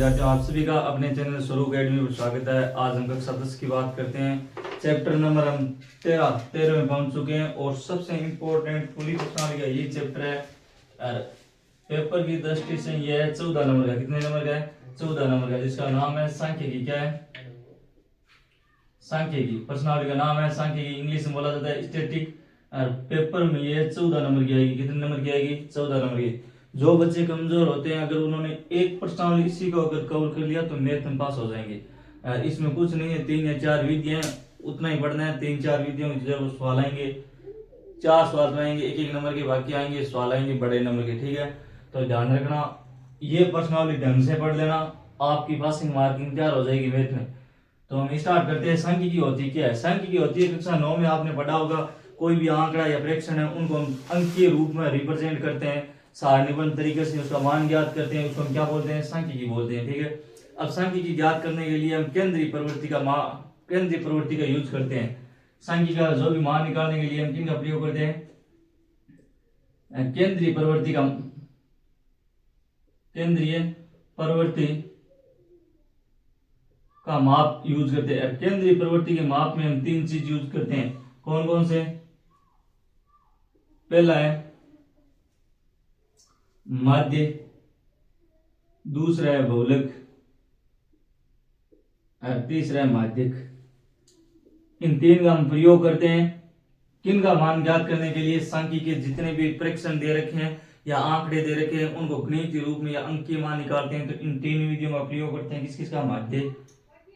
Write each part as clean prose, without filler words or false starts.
विद्यार्थियों, आप सभी का अपने चैनल स्वरूप अकेडमी में स्वागत है। आज हम कक्षा 10 की बात करते हैं। चैप्टर नंबर हम 13 में पहुंच चुके हैं और सबसे इम्पोर्टेंट पूरी प्रश्नावली का ये चैप्टर है। और पेपर की दृष्टि से यह है 14 नंबर का। कितने नंबर का है? 14 नंबर का, जिसका नाम है सांख्यिकी। क्या है? सांख्यिकी। प्रश्नावली का नाम है सांख्यिकी, इंग्लिश में बोला जाता है स्टैटिक। और पेपर में ये 14 नंबर की आएगी। कितने नंबर की आएगी? 14 नंबर की। जो बच्चे कमजोर होते हैं, अगर उन्होंने एक प्रश्नावली इसी को अगर कवर कर लिया तो मैथ में पास हो जाएंगे। इसमें कुछ नहीं है, 3 या 4 विधियां, उतना ही पढ़ना है। 3-4 विधियों की जब सवाल आएंगे, 4 सवाल आएंगे, 1-1 नंबर के, बाकी आएंगे सवाल आएंगे बड़े नंबर के। ठीक है, तो ध्यान रखना, ये प्रश्नावली ढंग से पढ़ लेना, आपकी पासिंग मार्किंग तैयार हो जाएगी मैथ में। तो हम स्टार्ट करते हैं। सांख्यिकी होती क्या है? सांख्यिकी होती है, कक्षा 9 में आपने पढ़ा होगा, कोई भी आंकड़ा या प्रेक्षण है उनको हम अंक के रूप में रिप्रेजेंट करते हैं, सारणीबद्ध तरीके से उसका मान ज्ञात करते हैं, उसको हम क्या बोलते हैं? सांख्यिकी बोलते हैं। ठीक है, अब सांख्यिकी ज्ञात करने के लिए हम केंद्रीय प्रवृत्ति का यूज करते हैं। सांख्यिकी का जो भी मान निकालने के लिए हम किन का प्रयोग करते हैं? केंद्रीय प्रवृत्ति का माप यूज करते हैं। केंद्रीय प्रवृत्ति के माप में हम 3 चीज यूज करते हैं। कौन कौन से? पहला है माध्य, दूसरा है बहुलक और तीसरा है माध्यक। इन 3 का हम प्रयोग करते हैं किन का मान ज्ञात करने के लिए? सांख्यिकी के जितने भी प्रेक्षण दे रखे हैं या आंकड़े दे रखे हैं उनको गणितीय रूप में या अंकीय मान निकालते हैं। तो इन 3 विधियों का प्रयोग करते हैं। किस किस का? माध्य,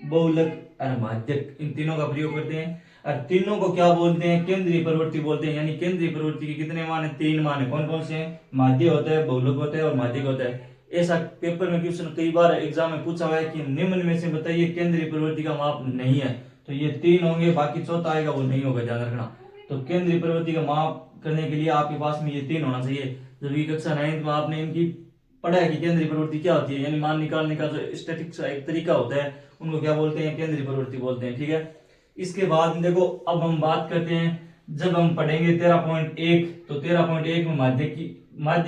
बहुलक और माध्यक। इन तीनों का प्रयोग करते हैं और तीनों को क्या बोलते हैं? केंद्रीय प्रवृत्ति बोलते हैं। यानी केंद्रीय प्रवृत्ति के कितने मान है? 3 मान है। कौन कौन से हैं? माध्य होता है, बहुलक होता है और माध्यक होता है। ऐसा पेपर में क्वेश्चन कई बार एग्जाम में पूछा हुआ है कि निम्न में से बताइए केंद्रीय प्रवृत्ति का माप नहीं है। तो ये 3 होंगे, बाकी चौथा आएगा वो नहीं होगा, ध्यान रखना। तो केंद्रीय प्रवृत्ति का माप करने के लिए आपके पास में ये 3 होना चाहिए। जब ये कक्षा 9 में आपने इनकी पढ़ा है कि केंद्रीय प्रवृत्ति क्या होती है, यानी मान निकालने का जो स्टैटिक्स एक तरीका होता है, उनको क्या बोलते हैं? केंद्रीय प्रवृत्ति बोलते हैं। ठीक है, इसके बाद देखो, अब हम बात करते हैं, जब हम पढ़ेंगे 13.1, तो 13.1 में माध्य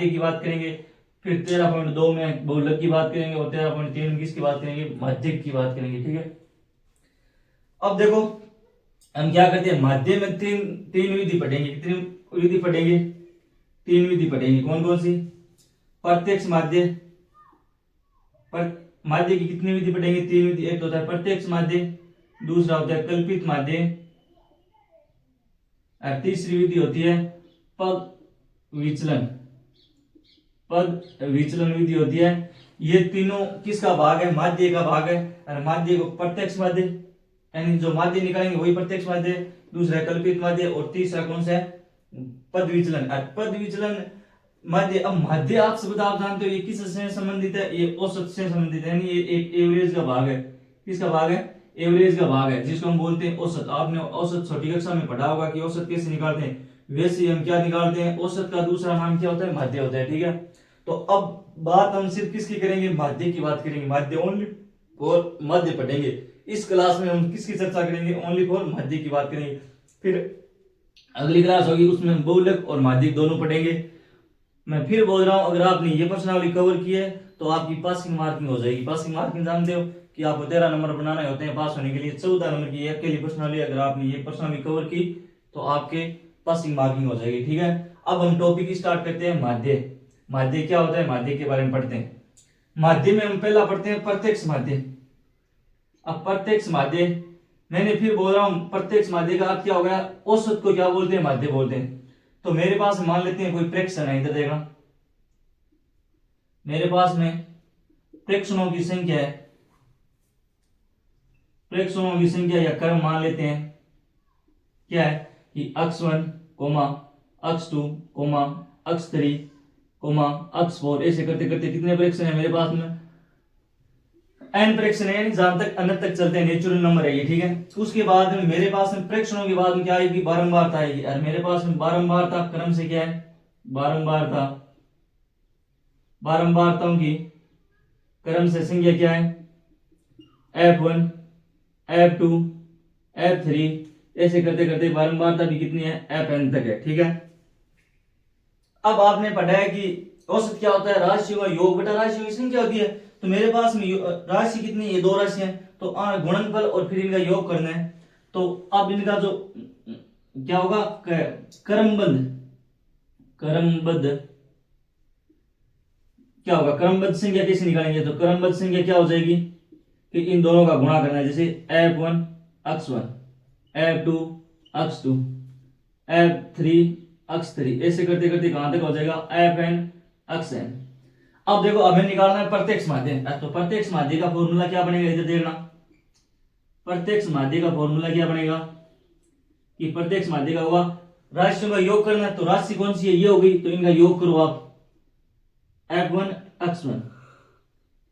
की बात करेंगे, फिर 13.2 में बहुलक की बात करेंगे और 13.3 में किसकी बात करेंगे? माध्यक की बात करेंगे। ठीक है, अब देखो हम क्या करते हैं, माध्य में तीन विधि पढ़ेंगे। कितनी विधि पढ़ेंगे? 3 विधि पढ़ेंगे। कौन कौन सी? प्रत्यक्ष माध्य। माध्य की कितनी विधि पढ़ेंगे? 3 विधि। एक होता है प्रत्यक्ष माध्य, दूसरा होता है कल्पित माध्य और तीसरी विधि होती है पद विचलन विधि होती है। ये तीनों किसका भाग है? माध्य का भाग है। और माध्य को प्रत्यक्ष माध्य, यानी जो माध्य निकालेंगे वही प्रत्यक्ष माध्य, दूसरा है कल्पित माध्य और तीसरा कौन सा है? पद विचलन। पद विचलन माध्य। अब माध्य आप जानते हो ये किससे संबंधित है? ये औसत से संबंधित है, यानी ये एक एवरेज का भाग है। किसका भाग है? एवरेज का भाग है, जिसको हम बोलते हैं औसत। आपने औसत छोटी कक्षा में पढ़ा होगा कि औसत कैसे निकालते हैं, वैसे हम क्या निकालते हैं? औसत का दूसरा नाम क्या होता है? माध्य होता है। ठीक है, तो अब बात हम सिर्फ किसकी करेंगे? माध्य की बात करेंगे। माध्य ओनली फॉर माध्य पढ़ेंगे। इस क्लास में हम किसकी चर्चा करेंगे? ओनली फॉर माध्य की बात करेंगे। फिर अगली क्लास होगी, उसमें हम बहुलक और माध्यक दोनों पढ़ेंगे। मैं फिर बोल रहा हूं, अगर आपने ये प्रश्नावली कवर की है तो आपकी पासिंग मार्किंग हो जाएगी। पासिंग मार्किंग जानते हो कि आपको 13 नंबर बनाने होते हैं पास होने के लिए। 14 नंबर की अकेली प्रश्नावली, अगर आपने ये प्रश्नावली कवर की तो आपके पासिंग मार्किंग हो जाएगी। ठीक है, अब हम टॉपिक स्टार्ट करते हैं। माध्य क्या होता है? माध्य के बारे में पढ़ते हैं। माध्य में हम पहला पढ़ते हैं प्रत्यक्ष माध्य। अब प्रत्यक्ष माध्य, मैंने फिर बोल रहा हूं, प्रत्यक्ष माध्य का अर्थ क्या हो गया? औसत को क्या बोलते हैं? माध्य बोलते हैं। तो मेरे पास मान लेते हैं कोई प्रेक्षण है, इधर देखा, मेरे पास में प्रेक्षणों की संख्या है, प्रेक्षणों की संख्या या क्रम मान लेते हैं। क्या है कि अक्ष 1, अक्ष 2, अक्ष 3, अक्ष 4, ऐसे करते करते कितने प्रेक्षण है मेरे पास में? n प्रेक्षण है, यानी जहां तक अनंत तक चलते हैं, नेचुरल नंबर है ये। ठीक है, उसके बाद में मेरे पास में प्रेक्षणों के बाद में क्या आएगी? बारंबारता आएगी। और मेरे पास में बारंबारता क्रम से क्या है? बारंबारताओं की क्रम से संख्या क्या है? F1, F2, F3, ऐसे करते करते बारंबारता भी कितनी है? Fn तक है। ठीक है, अब आपने पढ़ा है कि औसत क्या होता है? राशियों का योग बटा राशियों की संख्या होती है। तो मेरे पास में राशि कितनी है, ये दो राशि है, तो गुणनफल और फिर इनका योग करना है। तो अब इनका जो क्या होगा, क्रमबद्ध क्या होगा, क्रमबद्ध संख्या कैसे निकालेंगे, तो क्रमबद्ध संख्या क्या हो जाएगी कि इन दोनों का गुणा करना है, जैसे f1 x1 f2 x2 f3 x3, ऐसे करते करते कहां तक हो जाएगा fn xn। अब देखो हमें निकालना है प्रत्यक्ष माध्य, तो प्रत्यक्ष माध्य का फॉर्मूला क्या बनेगा, इधर देखना, प्रत्यक्ष माध्य का फॉर्मूला क्या बनेगा कि प्रत्यक्ष माध्य का होगा राशियों का योग करना है, तो राशि कौन सी है, ये होगी, तो इनका योग करो आप, f1 x1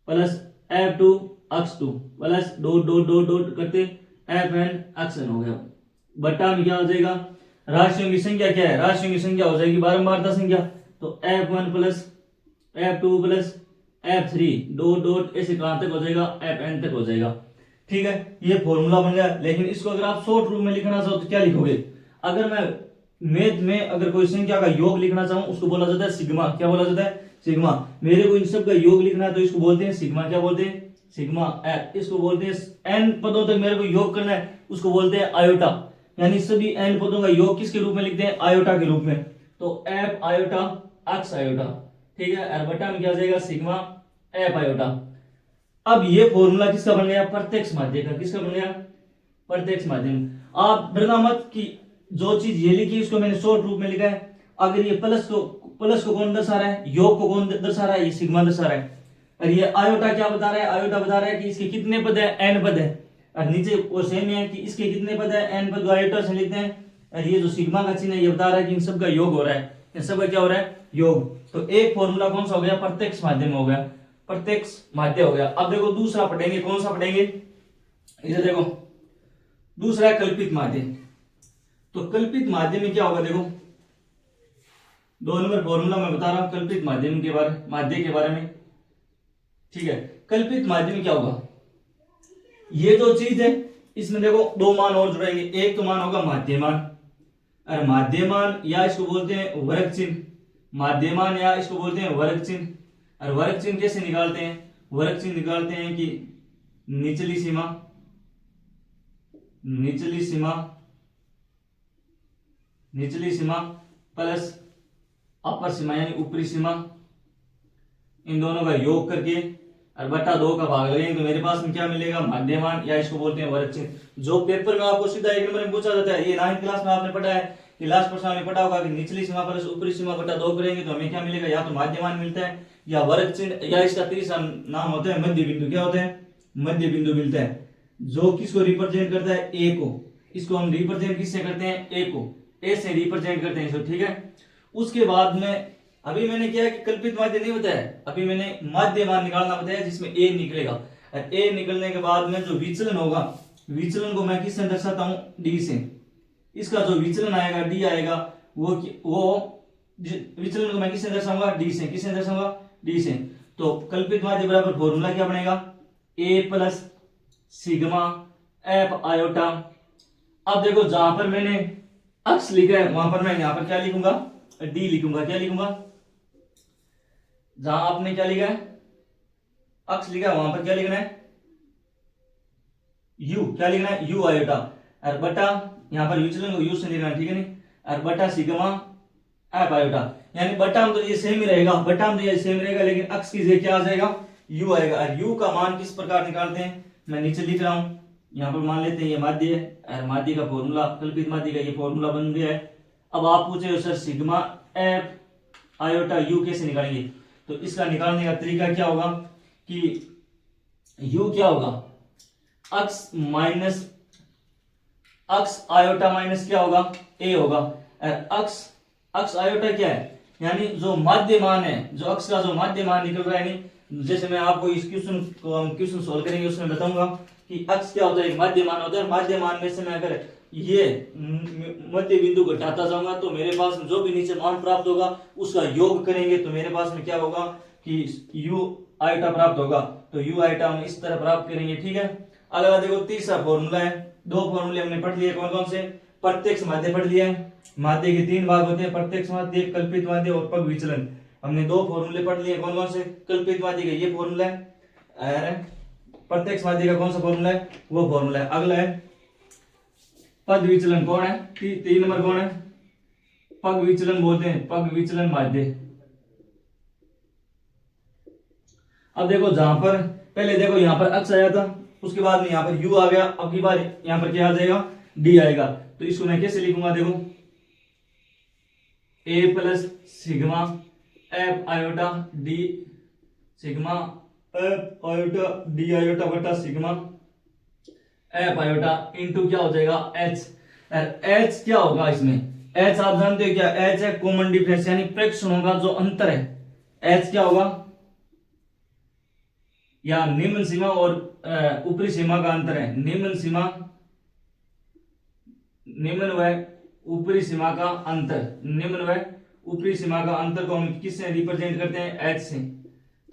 plus f2 x2 plus dot dot dot dot करते fn xn हो गया, बटा में क्या हो जाएगा, राशियों की संख्या क्या है, राशियों की संख्या हो जाएगी बारंबारता संख्या, तो f1 plus f2 plus f3 dot dot ऐसे कहां तक हो जाएगा, fn तक हो जाएगा। ठीक है, ये फॉर्मूला बन गया। लेकिन इसको अगर आप शॉर्ट रूप में लिखना चाहो तो क्या लिखोगे, अगर मैं मैथ में अगर कोई संख्या का योग लिखना चाहूं उसको बोला जाता है सिग्मा, क्या बोला जाता है, सिग्मा। मेरे को इन सब का योग लिखना है तो इसको बोलते हैं सिग्मा, क्या बोलते हैं, सिग्मा एफ। इसको बोलते हैं एन पदों तक मेरे को योग करना है, उसको बोलते हैं आयोटा, यानी सभी एन पदों का योग किसके रूप में लिखते हैं, आयोटा के रूप में, तो एफ आयोटा एक्स आयोटा। ठीक है, और बटा में क्या जाएगा, सिग्मा एफ आयोटा। अब ये फॉर्मूला किसका बन गया, प्रत्यक्ष माध्य का, किसका बन गया, प्रत्यक्ष माध्यम। आप डरना मत कि जो चीज ये लिखी उसको मैंने शॉर्ट रूप में लिखा है, अगर ये प्लस को कौन दर्शा रहा है, योग को कौन दर्शा रहा है, ये सिग्मा दर्शा रहा है। और ये आयोटा क्या बता रहा है, आयोटा बता रहा है कि इसके कितने पद है, एन पद है। और नीचे वो सेम है कि इसके कितने पद है, एन पद, आयोटा से लिखते हैं। और ये जो सिग्मा का चिन्ह है ये बता रहा है कि इन सबका योग हो रहा है, इन सबका क्या हो रहा है, योग। तो एक फॉर्मूला कौन सा हो गया, प्रत्यक्ष माध्यम हो गया, प्रत्यक्ष माध्य हो गया। अब देखो दूसरा पढ़ेंगे, कौन सा पढ़ेंगे, इधर देखो, दूसरा कल्पित माध्य। तो कल्पित माध्यम में क्या होगा, देखो 2 नंबर फॉर्मूला मैं बता रहा हूं कल्पित माध्यम के बारे, माध्य के बारे में। ठीक है, कल्पित माध्यम में क्या होगा, ये जो चीज है इसमें देखो 2 मान और जुड़ेंगे, एक तो मान होगा माध्यमान, और माध्यमान या इसको बोलते हैं वर्ग चिन्ह, माध्यमान या इसको बोलते हैं वर्ग चिन्ह। और वर्ग चिन्ह कैसे निकालते हैं, वर्ग चिन्ह निकालते हैं कि निचली सीमा, निचली सीमा, निचली सीमा प्लस अपर सीमा यानी ऊपरी सीमा, इन दोनों का योग करके और बटा 2 का भाग लगेंगे, तो मेरे पास में क्या मिलेगा, माध्यमान या इसको बोलते हैं वर्ग चिन्ह। जो पेपर में आपको सीधा 1 नंबर में पूछा जाता है, ये 9th क्लास में आपने पढ़ा है, कि लास्ट प्रश्न में पढ़ा होगा कि निचली सीमा प्लस ऊपरी सीमा बटा 2 करेंगे तो हमें क्या मिलेगा, या तो माध्यमान मिलता है या वर्ग चिन्ह, या इसका तीसरा नाम होता है मध्य बिंदु। क्या होता है, मध्य बिंदु मिलता है, जो किसको रिप्रेजेंट करता है, ए को। इसको हम रिप्रेजेंट किससे करते हैं, ए को, ए से रिप्रेजेंट करते हैं इसको। ठीक है, उसके बाद में अभी मैंने क्या है कि कल्पित माध्य नहीं बताया, अभी मैंने माध्यमान निकालना बताया जिसमें ए निकलेगा। और ए निकलने के बाद में जो विचलन होगा, विचलन को मैं किससे दर्शाता हूं, डी से। इसका जो विचलन आएगा डी आएगा, वो विचलन को मैं किससे दर्शाऊंगा, डी से। किससे दर्शाऊंगा, डी से। तो कल्पित माध्य बराबर फॉर्मूला क्या बनेगा, ए प्लस सिग्मा एफ आयोटा। अब देखो जहां पर मैंने अक्ष लिखा है वहां पर मैं यहां पर क्या लिखूंगा, डी लिखूंगा। क्या लिखूंगा, जहां आपने क्या लिखा है, अक्ष लिखा है वहां पर क्या लिखना है, यू। क्या लिखना है, यू आयोटा। और बटा यहां पर विचलन को यू से लिखना है, ठीक है नहीं, और बटा सिग्मा एफ आयोटा। यानी बटा में तो ये सेम ही रहेगा, बटा में तो ये सेम रहेगा, लेकिन अक्ष की जगह क्या आ जाएगा, यू आएगा। और यू का मान किस प्रकार निकालते हैं, मैं नीचे लिख रहा हूं, यहां पर मान लेते हैं ये माध्य है, और माध्य का फॉर्मूला, कल्पित माध्य का ये फॉर्मूला बन गया है। अब आप पूछे sir sigma F iota you कैसे निकालेंगे, तो इसका निकालने का तरीका क्या होगा कि यू क्या होगा, अक्स माइनस अक्स आयोटा माइनस क्या होगा, ए होगा। अक्स अक्स आयोटा क्या है, यानी जो माध्य मान है, जो अक्स का जो माध्य मान निकल रहा है, नहीं जैसे मैं आपको इस क्वेश्चन को हम क्वेश्चन सोल्व करेंगे उसमें बताऊंगा कि अक्स क्या होता है, एक माध्य मान होता है। माध्य मान में से मैं अगर ये मध्य बिंदु घटाता जाऊंगा तो मेरे पास जो भी नीचे मान प्राप्त होगा उसका योग करेंगे तो मेरे पास में क्या होगा कि यू आयोटा प्राप्त होगा। तो यू आयोटा हम इस तरह प्राप्त करेंगे। ठीक है, अगला देखो तीसरा फॉर्मूला है, 2 फॉर्मूले हमने पढ़ लिए, कौन कौन से, प्रत्यक्ष माध्य पढ़ लिया है, माध्य के 3 भाग होते हैं, प्रत्यक्ष माध्य, कल्पित माध्य और पग विचलन। हमने 2 फॉर्मूले पढ़ लिए, कौन कौन से, कल्पित माध्य का ये फॉर्मूला है, और प्रत्यक्ष माध्य का कौन सा फॉर्मूला है, वो फॉर्मूला है। अगला है पद विचलन कौन है, 3 नंबर कौन है, पग विचलन बोलते हैं, पग विचलन माध्य। अब देखो जहां पर पहले देखो यहाँ पर अक्ष आया था, उसके बाद में यहाँ पर u आ गया, अब की बार यहाँ पर क्या आ जाएगा, d आएगा। तो इसको मैं कैसे लिखूंगा, देखो a plus sigma F iota D, sigma F iota D iota बटा सिग्मा एफ आयोटा इंटू क्या हो जाएगा h। h क्या होगा इसमें, h आप जानते हो क्या, h है कॉमन डिफरेंस यानी प्रेक्षणों का जो अंतर है, h क्या होगा, या निम्न सीमा और ऊपरी सीमा का अंतर है, निम्न सीमा, निम्न व ऊपरी सीमा का अंतर, निम्न व ऊपरी सीमा का अंतर को हम किससे रिप्रेजेंट करते हैं, h से।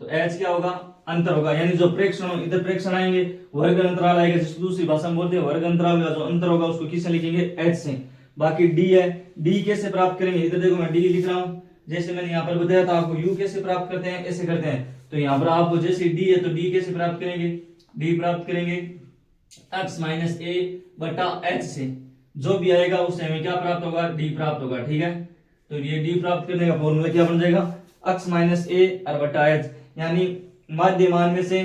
तो h क्या होगा, अंतर होगा, यानी जो प्रेक्षण, इधर प्रेक्षण आएंगे, वर्ग अंतराल आएगा, जिसको दूसरी भाषा में बोलते हैं, वर्ग अंतराल का जो अंतर होगा उसको किससे लिखेंगे, h से। बाकी d है, d कैसे प्राप्त करेंगे, इधर देखो मैं d लिख रहा हूं, जैसे मैंने यहाँ पर बताया था आपको u कैसे प्राप्त करते हैं, ऐसे करते हैं। तो यहाँ पर आपको जैसे d है तो d कैसे प्राप्त करेंगे, d प्राप्त करेंगे x माइनस a बटा h से, जो भी आएगा उससे हमें क्या प्राप्त होगा, d प्राप्त होगा, ठीक है। तो ये d प्राप्त करने का फॉर्मूला क्या बन जाएगा, x माइनस a और बटा h, यानी माध्य मान में से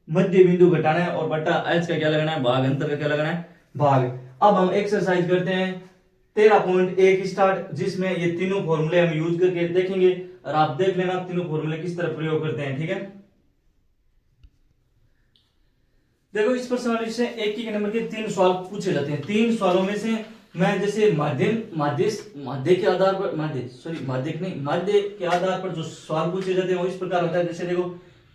मध्य बिंदु घटाना है और बटा h का क्या लगाना है, भाग, अंतर का क्या लगाना है, भाग। अब हम एक्सरसाइज करते हैं 13.1 स्टार्ट, जिसमें ये तीनों फॉर्मूले हम यूज करके देखेंगे और आप देख लेना तीनों फॉर्मूले किस तरह प्रयोग करते हैं, ठीक है। देखो इस प्रश्न से एक ही नंबर के 3 सवाल पूछे जाते हैं। 3 सवालों में से मैं जैसे माध्य के आधार पर, माध्य के आधार पर जो सवाल पूछे जाते हैं वो इस प्रकार होता है। जैसे देखो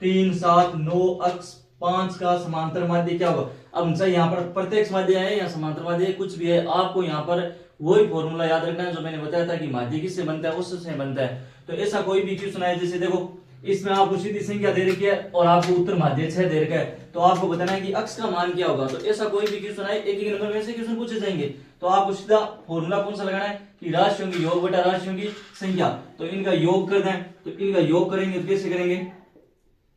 3, 7, 9 अक्ष 5 का समांतर माध्य क्या होगा। अब चाहे यहाँ पर प्रत्यक्ष माध्य है या समांतर माध्य है, कुछ भी है, आपको यहाँ पर वही फॉर्मूला याद रखना है जो मैंने बताया था कि माध्य किससे बनता है, उससे बनता है। तो ऐसा कोई भी क्वेश्चन है, जैसे देखो इसमें आपको सीधी संख्या दे रखी है और आपको उत्तर माध्य 6 दे रखा है, तो आपको बताना है कि अक्ष का मान क्या होगा। तो ऐसा कोई भी क्वेश्चन है, एक एक नंबर में से क्वेश्चन पूछे जाएंगे, तो आपको सीधा फॉर्मूला कौन सा लगाना है कि राशियों की योग बटा राशियों की संख्या। तो इनका योग कर दें, तो इनका योग करेंगे तो कैसे करेंगे,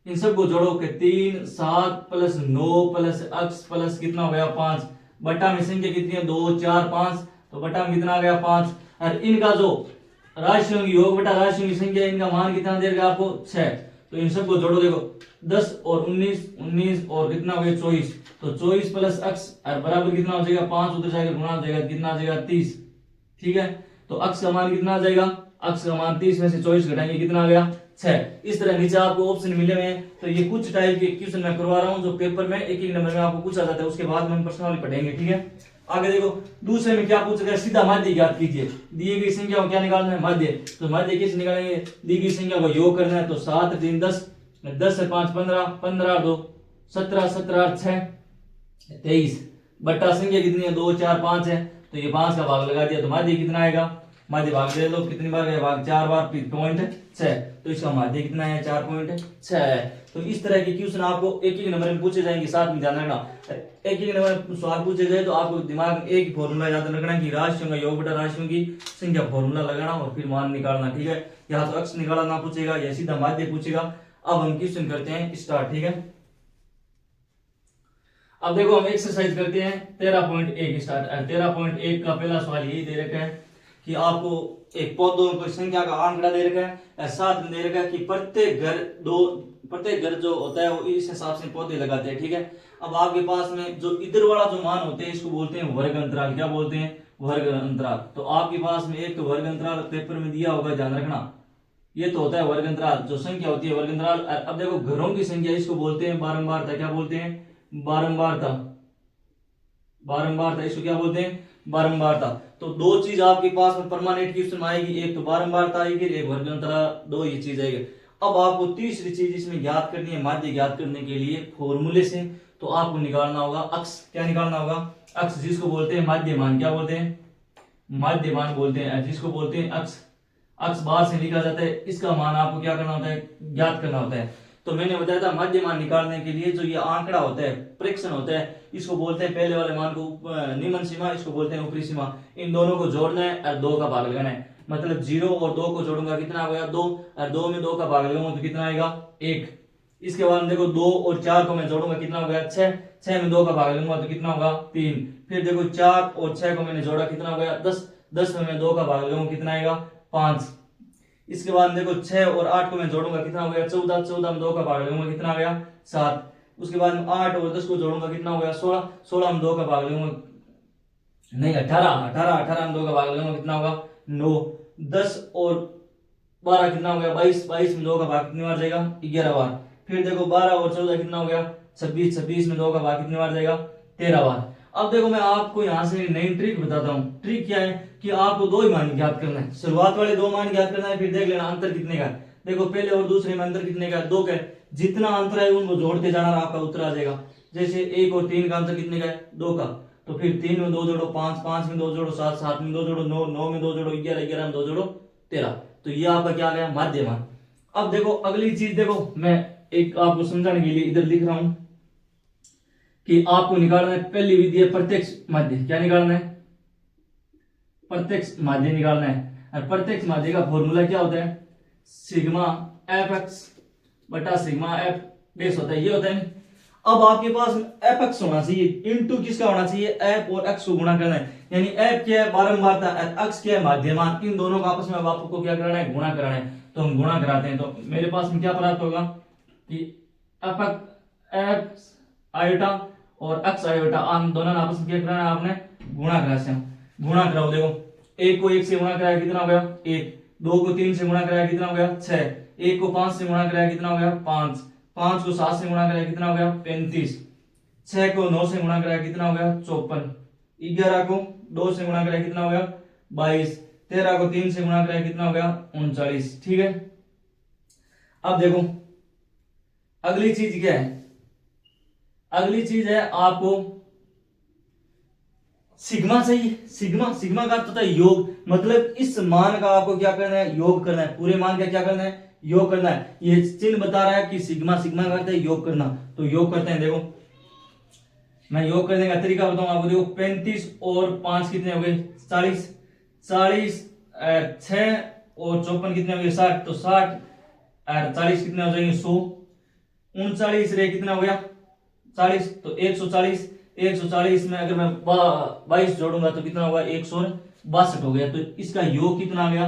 इन सबको जोड़ो कि 3, 7 प्लस 9 प्लस अक्ष प्लस कितना हो गया 5, बटा में संख्या कितनी है 2, 4, 5, तो बटा में कितना आ गया 5, और इनका जो राशियों की योग बटा राशियों की संख्या, इनका मान कितना दे रहा आपको 6। तो इन सबको जोड़ो, देखो 10 और 19 और कितना हो गया 24, तो 24 प्लस अक्ष और बराबर कितना हो जाएगा 5, उधर जाएगा गुणा हो जाएगा, कितना आ जाएगा 30, ठीक है। तो अक्ष का मान कितना आ जाएगा, अक्ष का मान 30 में से 24 घटाएंगे कितना आ गया 6। इस तरह नीचे आपको ऑप्शन मिले हुए हैं। तो ये कुछ टाइप के क्वेश्चन मैं करवा रहा हूँ जो पेपर में एक नंबर में आपको पूछा जाता है, उसके बाद में हम पर्सनली पढ़ेंगे, ठीक है। आगे देखो दूसरे में क्या पूछा गया, सीधा माध्य ज्ञात कीजिए, दी गई संख्या को क्या निकालना है, माध्य। तो माध्य कैसे निकालेंगे, दी गई संख्या को योग करना है, तो 7 3 10, 10 से 5 15, 15 2 17, 17 6 23, बट्टा संख्या कितनी है 2 4 5 है, तो ये 5 का भाग लगा दिया, तो माध्य कितना आएगा, माध्य भाग दे दो, कितनी बार गया भाग, 4 बार, 0.6, तो इसका माध्य कितना है 4.6 है। तो इस तरह के क्वेश्चन आपको एक एक नंबर में पूछे जाएंगे, साथ में ध्यान रखना, एक एक नंबर सवाल पूछे जाए तो आपको दिमाग में एक फॉर्मूला याद रखना कि राशियों का योग बटा राशियों की संख्या, फॉर्मूला लगाना और फिर मान निकालना, ठीक है। या तो अक्ष निकालना पूछेगा या सीधा माध्य पूछेगा। अब हम क्वेश्चन करते हैं स्टार्ट, ठीक है। अब देखो हम एक्सरसाइज करते हैं 13.1 स्टार्ट। 13.1 का पहला सवाल यही दे रखा है कि आपको एक पौधों की संख्या का आंकड़ा दे रखा है, साथ में दे रखा है कि प्रत्येक घर जो होता है वो इस हिसाब से पौधे लगाते हैं, ठीक है। अब आपके पास में जो इधर वाला जो मान होते हैं इसको बोलते हैं वर्ग अंतराल, क्या बोलते हैं, वर्ग अंतराल। तो आपके पास में एक तो वर्ग अंतराल पेपर में दिया होगा, ध्यान रखना, ये तो होता है वर्ग अंतराल, जो संख्या होती है वर्ग अंतराल। अब देखो घरों की संख्या, इसको बोलते हैं बारंबारता, क्या बोलते हैं, बारंबारता, बारंबारता, इसको क्या बोलते हैं, बारंबारता। तो दो चीज आपके पास में परमानेंट क्वेश्चन आएगी, एक तो बारंबारता आएगी, एक वर्ग अंतराल, दो ये चीज आएगी। अब आपको तीसरी चीज इसमें ज्ञात करनी है, माध्य ज्ञात करने के लिए फॉर्मूले से, तो आपको निकालना होगा अक्ष, क्या निकालना होगा, अक्ष, जिसको बोलते हैं माध्यमान, क्या बोलते हैं, माध्यमान बोलते हैं, जिसको बोलते हैं अक्ष। अक्ष बाहर से लिखा जाता है, इसका मान आपको क्या करना होता है, ज्ञात करना होता है। तो मैंने बताया था माध्यमान निकालने के लिए जो ये आंकड़ा होता है, प्रेक्षण होता है, इसको बोलते हैं पहले वाले मान को निम्न सीमा, इसको बोलते हैं ऊपरी सीमा। इन दोनों को जोड़ना है और 2 का भाग लगाना है, मतलब 0 और 2 को जोड़ूंगा कितना हो गया 2, और 2 में 2 का भाग लगाऊंगा तो कितना आएगा 1। इसके बाद में देखो 2 और 4 को मैं जोड़ूंगा, कितना हो गया 6, 6 में 2 का भाग लूंगा तो कितना होगा 3। फिर देखो 4 और 6 को मैंने जोड़ा, कितना हो गया 10, 10 में मैं 2 का भाग लूंगा, कितना आएगा 5। इसके बाद देखो 6 और 8 को मैं जोड़ूंगा, कितना हो गया 14, 14 में 2 का भाग लूंगा, कितना आ गया 7। उसके बाद 8 और 10 को जोड़ूंगा, कितना हो गया 16, 16 में 2 का भाग लूंगा, नहीं 18, 18, 18 में 2 का भाग लूंगा, कितना होगा 9। 10 और 12 कितना हो गया 22, 22 में 2 का भाग कितनी बार जाएगा 11 बार। फिर देखो 12 और 14 कितना हो गया 26, 26 में 2 का भाग कितनी बार जाएगा 13 बार। अब देखो मैं आपको यहाँ से नई ट्रिक बताता हूँ। ट्रिक क्या है कि आपको 2 ही मान ज्ञात करना है, शुरुआत वाले 2 मान ज्ञात करना है, फिर देख लेना अंतर कितने का है। देखो पहले और दूसरे में अंतर कितने का है 2 का है, जितना अंतर है उनको जोड़ते जाना और आपका उत्तर आ जाएगा। जैसे 1 और 3 का अंतर कितने का है 2 का, तो फिर 3 में 2 जोड़ो 5, 5 में 2 जोड़ो 7, 7 में 2 जोड़ो 9, 9 में 2 जोड़ो 11, 11 में 2 जोड़ो 13। तो ये आपका क्या आ गया माध्य मान। अब देखो अगली चीज, देखो मैं एक आपको समझाने के लिए इधर लिख रहा हूं कि आपको निकालना है, पहली विधि है प्रत्यक्ष माध्य। क्या निकालना है प्रत्यक्ष माध्य निकालना है। और प्रत्यक्ष माध्य का फॉर्मूला क्या होता है सिग्मा एफ एक्स बटा सिग्मा एफ बेस होता है, ये होता है। अब आपके पास एफ एक्स होना चाहिए, इनटू किसका होना चाहिए एफ और एक्स को गुणा करना है, यानी एफ क्या है बारंबारता, एक्स क्या है माध्यमान, इन दोनों का आपस में आपको क्या करना है गुणा कराना है। तो हम गुणा कराते हैं, तो मेरे पास में क्या प्राप्त होगा कि एफ आयोटा और एक्स आयोटा आम दोनों ने आपस में क्या कराना है आपने गुणा करा से गुणा कराओ। देखो 1 को 1 से गुणा कराया कितना हो गया 1, 2 को 3 से गुणा कराया कितना हो गया 6, 1 को 5 से गुणा कराया कितना हो गया 5, 5 को 7 से गुणा कराया कितना हो गया 35, 6 को 9 से गुणा कराया कितना हो गया 54, 11 को 2 से गुणा कराया कितना हो गया 22, 13 को 3 से गुणा कराया कितना हो गया 39। ठीक है, अब देखो अगली चीज क्या है, अगली चीज है आपको सिग्मा चाहिए। सिग्मा, सिग्मा का अर्थ होता है योग, मतलब इस मान का आपको क्या करना है योग करना है, पूरे मान का क्या करना है योग करना है। ये चिन्ह बता रहा है कि सिग्मा, सिग्मा का अर्थ है योग करना, तो योग करते हैं। देखो मैं योग करने का तरीका बताऊं आपको। देखो 35 और 5 कितने हो गए 40, 40 6 और 54 कितने हो गए 60, तो 60 और 40 कितने हो जाएंगे 100, 39 रे कितना हो गया 40, तो 140, 140 में अगर मैं 22 जोड़ूंगा तो कितना होगा 162 हो गया। तो इसका योग कितना आ गया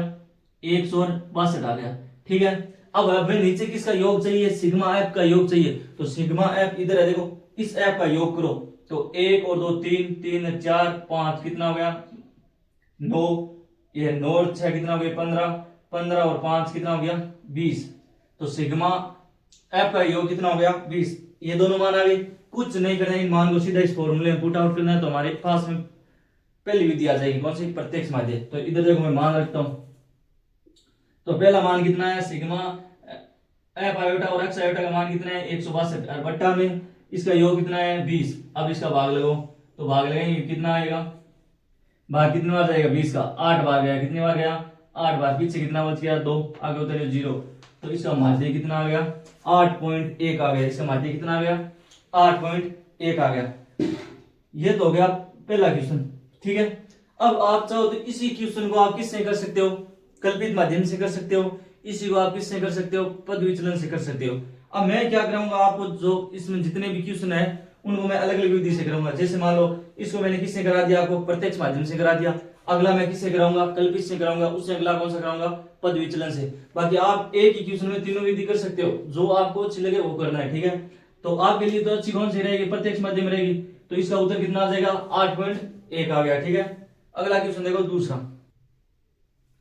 162 आ गया। ठीक है, अब हमें नीचे किसका योग चाहिए सिग्मा एफ का योग चाहिए, तो सिग्मा एफ इधर है, देखो इस एफ का योग करो, तो 1 और 2 3, 3 4 5 कितना हो गया 9, ये 9 और 6 कितना हो गया 15, 15 और 5 कितना हो गया 20, तो सिग्मा एफ का योग कितना हो गया 20। ये दोनों मान आ गए, कुछ नहीं करना है, इन मान को सीधा इस फॉर्मूले में पुट आउट करना है, तो हमारे पास में पहली विधि आ जाएगी कौन सी प्रत्यक्ष माध्य। तो इधर देखो मैं मान रखता हूं, तो पहला मान कितना है सिग्मा एफ आयोटा और एक्स आयोटा का मान कितना है 162 और बट्टा में इसका योग कितना है 20। अब इसका भाग लगाओ, तो भाग लगाएंगे कितना आएगा, भाग कितनी बार जाएगा 20 का 8 बार गया, कितनी बार गया 8 बार, पीछे कितना बच गया 2, आगे उतरे 0, तो इसका माध्य कितना आ गया 8.1 आ गया। इसका माध्य कितना आ गया 8.1 आ गया। ये तो हो गया पहला क्वेश्चन। ठीक है, अब आप चाहो तो इसी क्वेश्चन को आप किससे कर सकते हो कल्पित माध्यम से कर सकते हो, इसी को आप किससे कर सकते हो पद विचलन से कर सकते हो। अब मैं क्या कराऊंगा आपको, जो इसमें जितने भी क्वेश्चन है उनको मैं अलग अलग विधि से कराऊंगा। जैसे मान लो इसको मैंने किससे करा दिया आपको प्रत्यक्ष माध्यम से करा दिया, अगला मैं किससे कराऊंगा कल्पित से कराऊंगा, उससे अगला कौन सा कराऊंगा पद विचलन से। बाकी आप एक ही क्वेश्चन में तीनों विधि कर सकते हो, जो आपको अच्छी लगे वो करना है। ठीक है, तो आपके लिए तो अच्छी कौन सी रहेगी प्रत्यक्ष माध्यम रहेगी, तो इसका उत्तर कितना आ जाएगा 8.1 आ गया। ठीक है, अगला क्वेश्चन देखो दूसरा,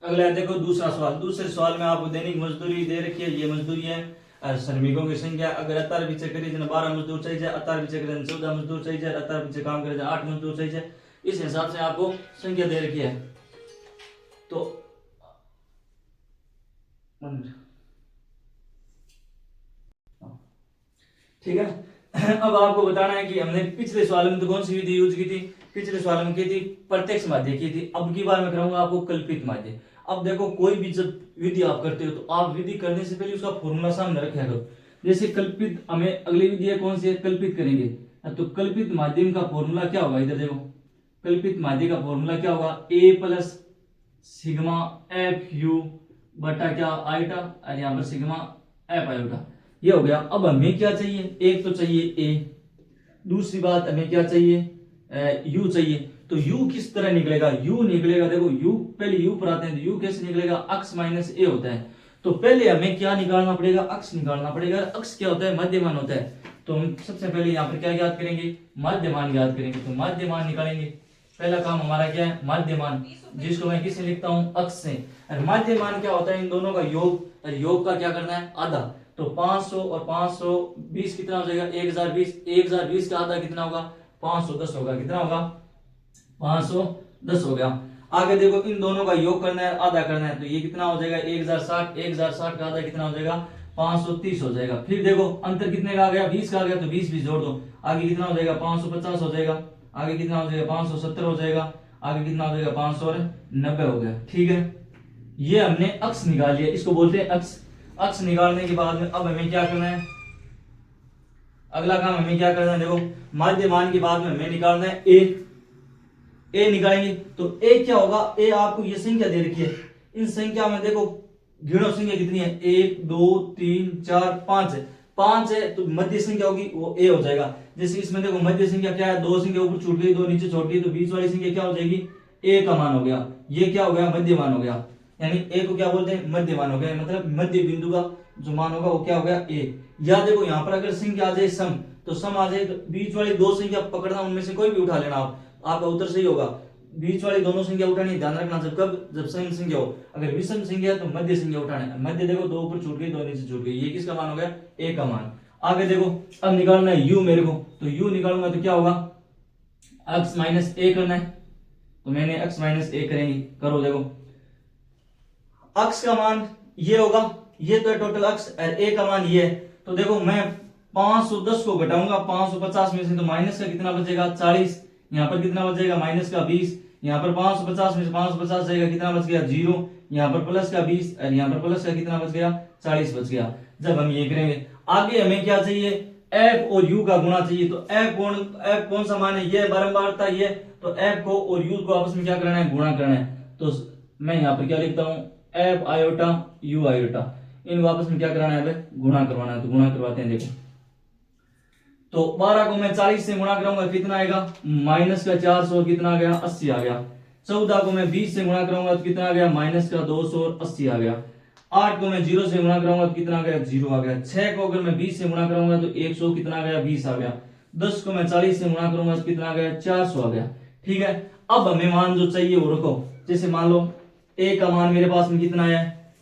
अगला देखो दूसरा सवाल। दूसरे सवाल में आपको दैनिक मजदूरी दे रखी है, ये मजदूरी है श्रमिकों की संख्या, अगर अतार पीछे करी 12 मजदूर चाहिए, अतार पीछे करें 14 मजदूर चाहिए, अतार पीछे काम करे 8 मजदूर चाहिए, इस हिसाब से आपको संख्या दे रखी है। तो ठीक है, अब आपको बताना है कि हमने पिछले सवाल में तो कौन सी विधि यूज की थी, पिछले सवाल में की थी प्रत्यक्ष माध्य की थी, अब की बार मैं कराऊंगा आपको कल्पित माध्य। अब देखो कोई भी जब विधि आप करते हो तो आप विधि करने से पहले उसका फॉर्मूला सामने रखा करो। जैसे कल्पित, हमें अगली विधि है कौन सी है कल्पित करेंगे, तो कल्पित माध्यम का फॉर्मूला क्या होगा, इधर देखो कल्पित माध्य का फॉर्मूला क्या होगा a plus sigma F you बटा क्या आयोटा, और यहाँ पर सिग्मा एफ आयोटा। ये हो गया। अब हमें क्या चाहिए, एक तो चाहिए ए, दूसरी बात हमें क्या चाहिए, यू चाहिए। तो यू किस तरह निकलेगा, यू निकलेगा, देखो यू पहले यू पर आते हैं, तो यू कैसे निकलेगा, अक्स माइनस ए होता है। तो पहले हमें क्या निकालना पड़ेगा, अक्स निकालना पड़ेगा। अक्स क्या होता है, मध्यमान होता है। तो हम सबसे पहले यहाँ पर क्या याद करेंगे, मध्यमान याद करेंगे। तो मध्यमान निकालेंगे, पहला काम हमारा क्या है, मध्यमान, जिसको मैं किससे लिखता हूँ, अक्स से। और मध्यमान क्या होता है, इन दोनों का योग, और योग का क्या करना है, आधा। तो 500 और 520 कितना हो जाएगा, 1020। 1020 का आधा कितना होगा, 510 होगा। कितना होगा, 510 हो गया। आगे देखो, इन दोनों का योग करना है, आधा करना है। तो ये कितना हो जाएगा, 1060। 1060 का आधा कितना हो जाएगा, 530 हो जाएगा। फिर देखो अंतर कितने का आ गया, 20 का आ गया, तो 20 भी जोड़ दो। आगे कितना हो जाएगा, 550 हो जाएगा। आगे कितना हो जाएगा, 570 हो जाएगा। आगे कितना हो जाएगा, 590 हो गया। ठीक है, ये हमने अक्स निकाल लिया, इसको बोलते हैं अक्स। अक्स निकालने के बाद में अब हमें क्या करना है, अगला काम हमें क्या करना है, देखो मध्यमान के बाद में हमें निकालना है ए। ए निकालेंगे तो ए क्या होगा, ए आपको ये संख्या दे रखी है, इन संख्या में देखो गिनो संख्या कितनी है, 1 2 3 4 5 है। 5 है तो मध्य संख्या होगी वो ए हो जाएगा। जैसे इसमें देखो मध्य संख्या क्या है, दो संख्या ऊपर छूट गई, दो नीचे छोड़ गई, तो बीच वाली संख्या क्या हो जाएगी, ए का मान हो गया। ये क्या हो गया, मध्यमान हो गया। यानी ए को क्या बोलते हैं, मध्यमान हो गया, मतलब मध्य बिंदु का जो मान होगा वो क्या हो गया, ए। या देखो यहाँ पर अगर संख्या आ जाए सम, तो सम आ जाए तो बीच वाली दो संख्या पकड़ना, उनमें से कोई भी उठा लेना आप, आपका उत्तर सही होगा। बीच वाली दोनों संख्या उठानी, ध्यान रखना, जब कब, जब सम संख्या हो। अगर विषम संख्या है तो मध्य संख्या उठाना है। मध्य देखो दो ऊपर छूट गई, दो नीचे छूट गई, ये किसका मान हो गया, ए का मान। आगे देखो अब निकालना है यू मेरे को, तो यू निकालूंगा तो क्या होगा, एक्स माइनस ए करना है। तो मैंने एक्स माइनस ए करेंगे, करो देखो अक्स का मान ये होगा, ये तो है टोटल अक्स, और ए का मान ये है। तो देखो मैं 510 को घटाऊंगा 550 में से, तो माइनस का कितना बचेगा, 40। यहाँ पर कितना बचेगा, माइनस का 20। यहाँ पर 550 में से 550 जाएगा, कितना बच गया, 0। यहाँ पर प्लस का 20, और यहाँ पर प्लस का कितना बच गया, 40 बच गया। जब हम ये करेंगे, आगे हमें क्या चाहिए, एफ और यू का गुणा चाहिए। तो एफ कौन सा मान है, ये बारंबारता ये। तो एफ को और यू को आपस में क्या करना है, गुणा करना है। तो मैं यहाँ पर क्या लिखता हूँ, एफ आयोटा यू आयोटा, इनको आपस में क्या कराना है, गुणा करवाना है। तो गुणा करवाते हैं, देखो तो 12 को मैं 40 से गुणा कराऊंगा, कितना आएगा, माइनस का 400, कितना आ गया, 80 आ गया। 14 को मैं 20 से गुणा कराऊंगा तो कितना आ गया, माइनस का 280 आ गया। 8 को मैं 0 से गुणा कराऊंगा तो कितना आ गया, 0 आ गया। 6 को अगर मैं 20 से गुणा कराऊंगा तो 100, कितना आ गया, 20 आ गया। 10 को मैं 40 से गुणा करूंगा तो कितना आ गया, 400 आ गया। ठीक है, अब हमें मान जो चाहिए वो रखो। जैसे मान लो ए का मान मेरे पास में कितना है,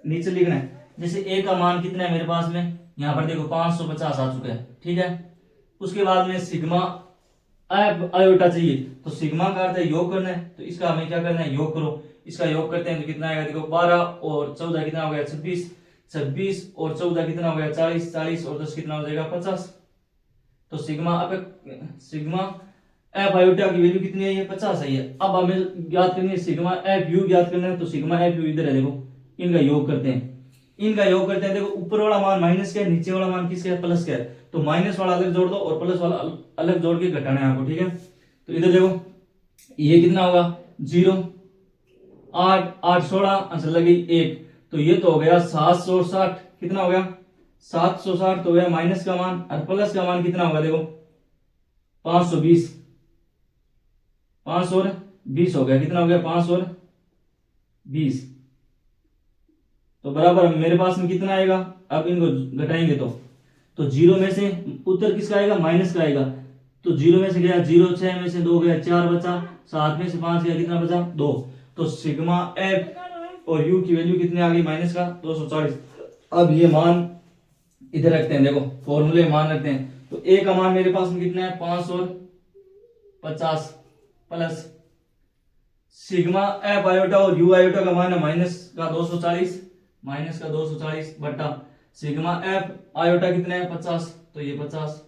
नीचे लिखना है। जैसे ए का मान कितना है मेरे पास में, यहाँ पर देखो 550 आ चुका है। ठीक है, उसके बाद में सिग्मा एफ आयोटा चाहिए। तो सिग्मा का अर्थ है योग करना है, तो इसका हमें क्या करना है, योग करो। इसका योग करते हैं तो कितना आएगा, देखो 12 और 14 कितना हो गया, 26। 26 और 14 कितना हो गया, 40। 40 और 10 कितना हो जाएगा, 50। तो सिग्मा एफ आयोटा की वैल्यू कितनी है, ये 50 है। अब हमें ज्ञात करनी है सिग्मा एफ यू ज्ञात करना है। तो सिग्मा एफ यू इधर है, देखो इनका योग करते हैं। इनका योग करते हैं, देखो ऊपर वाला मान माइनस का है, नीचे वाला मान किसका है, प्लस का है। तो माइनस वाला अलग जोड़ दो और प्लस वाला अलग जोड़ के घटाना है आपको। ठीक है, तो इधर देखो ये कितना होगा, 0। 8 8 16 आंसर लगी 1। तो ये तो हो गया 760। कितना हो गया, 760 तो हो गया माइनस का मान, और प्लस का मान कितना होगा, देखो 520। 5 और 20 हो गया, कितना हो गया, 5 और 20। तो बराबर मेरे पास में कितना आएगा, अब इनको घटाएंगे तो 0 में से उत्तर किसका आएगा, माइनस का आएगा। तो 0 में से गया 0, 6 में से 2 गया 4 बचा, 7 में से 5 गया, कितना बचा, 2। तो सिग्मा एफ और यू की वैल्यू कितनी आ गई, माइनस का 240। अब ये मान इधर रखते हैं, देखो फॉर्मूले मान रखते हैं। तो ए का मान मेरे पास में कितना है, 550 प्लस सिग्मा एफ आयोटा और यू आयोटा का मान है माइनस का 240। माइनस का 240 बटा सिग्मा एफ आयोटा कितना है, 50। तो ये 50।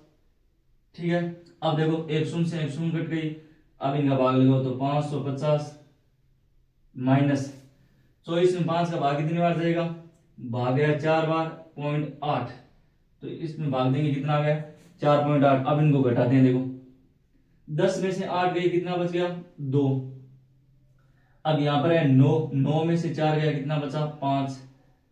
ठीक है, अब देखो एक शून्य से एक शून्य कट गई। अब इनका भाग लगाओ तो 550 माइनस 24 में 5 का भाग कितनी बार जाएगा, भाग गया 4 बार, 0.8। तो इसमें भाग देंगे, कितना आ गया, 4.8। अब इनको घटाते हैं, देखो 10 में से 8 गए, कितना बच गया, 2। अब यहां पर है 9 में से 4 गया, कितना बचा, 5।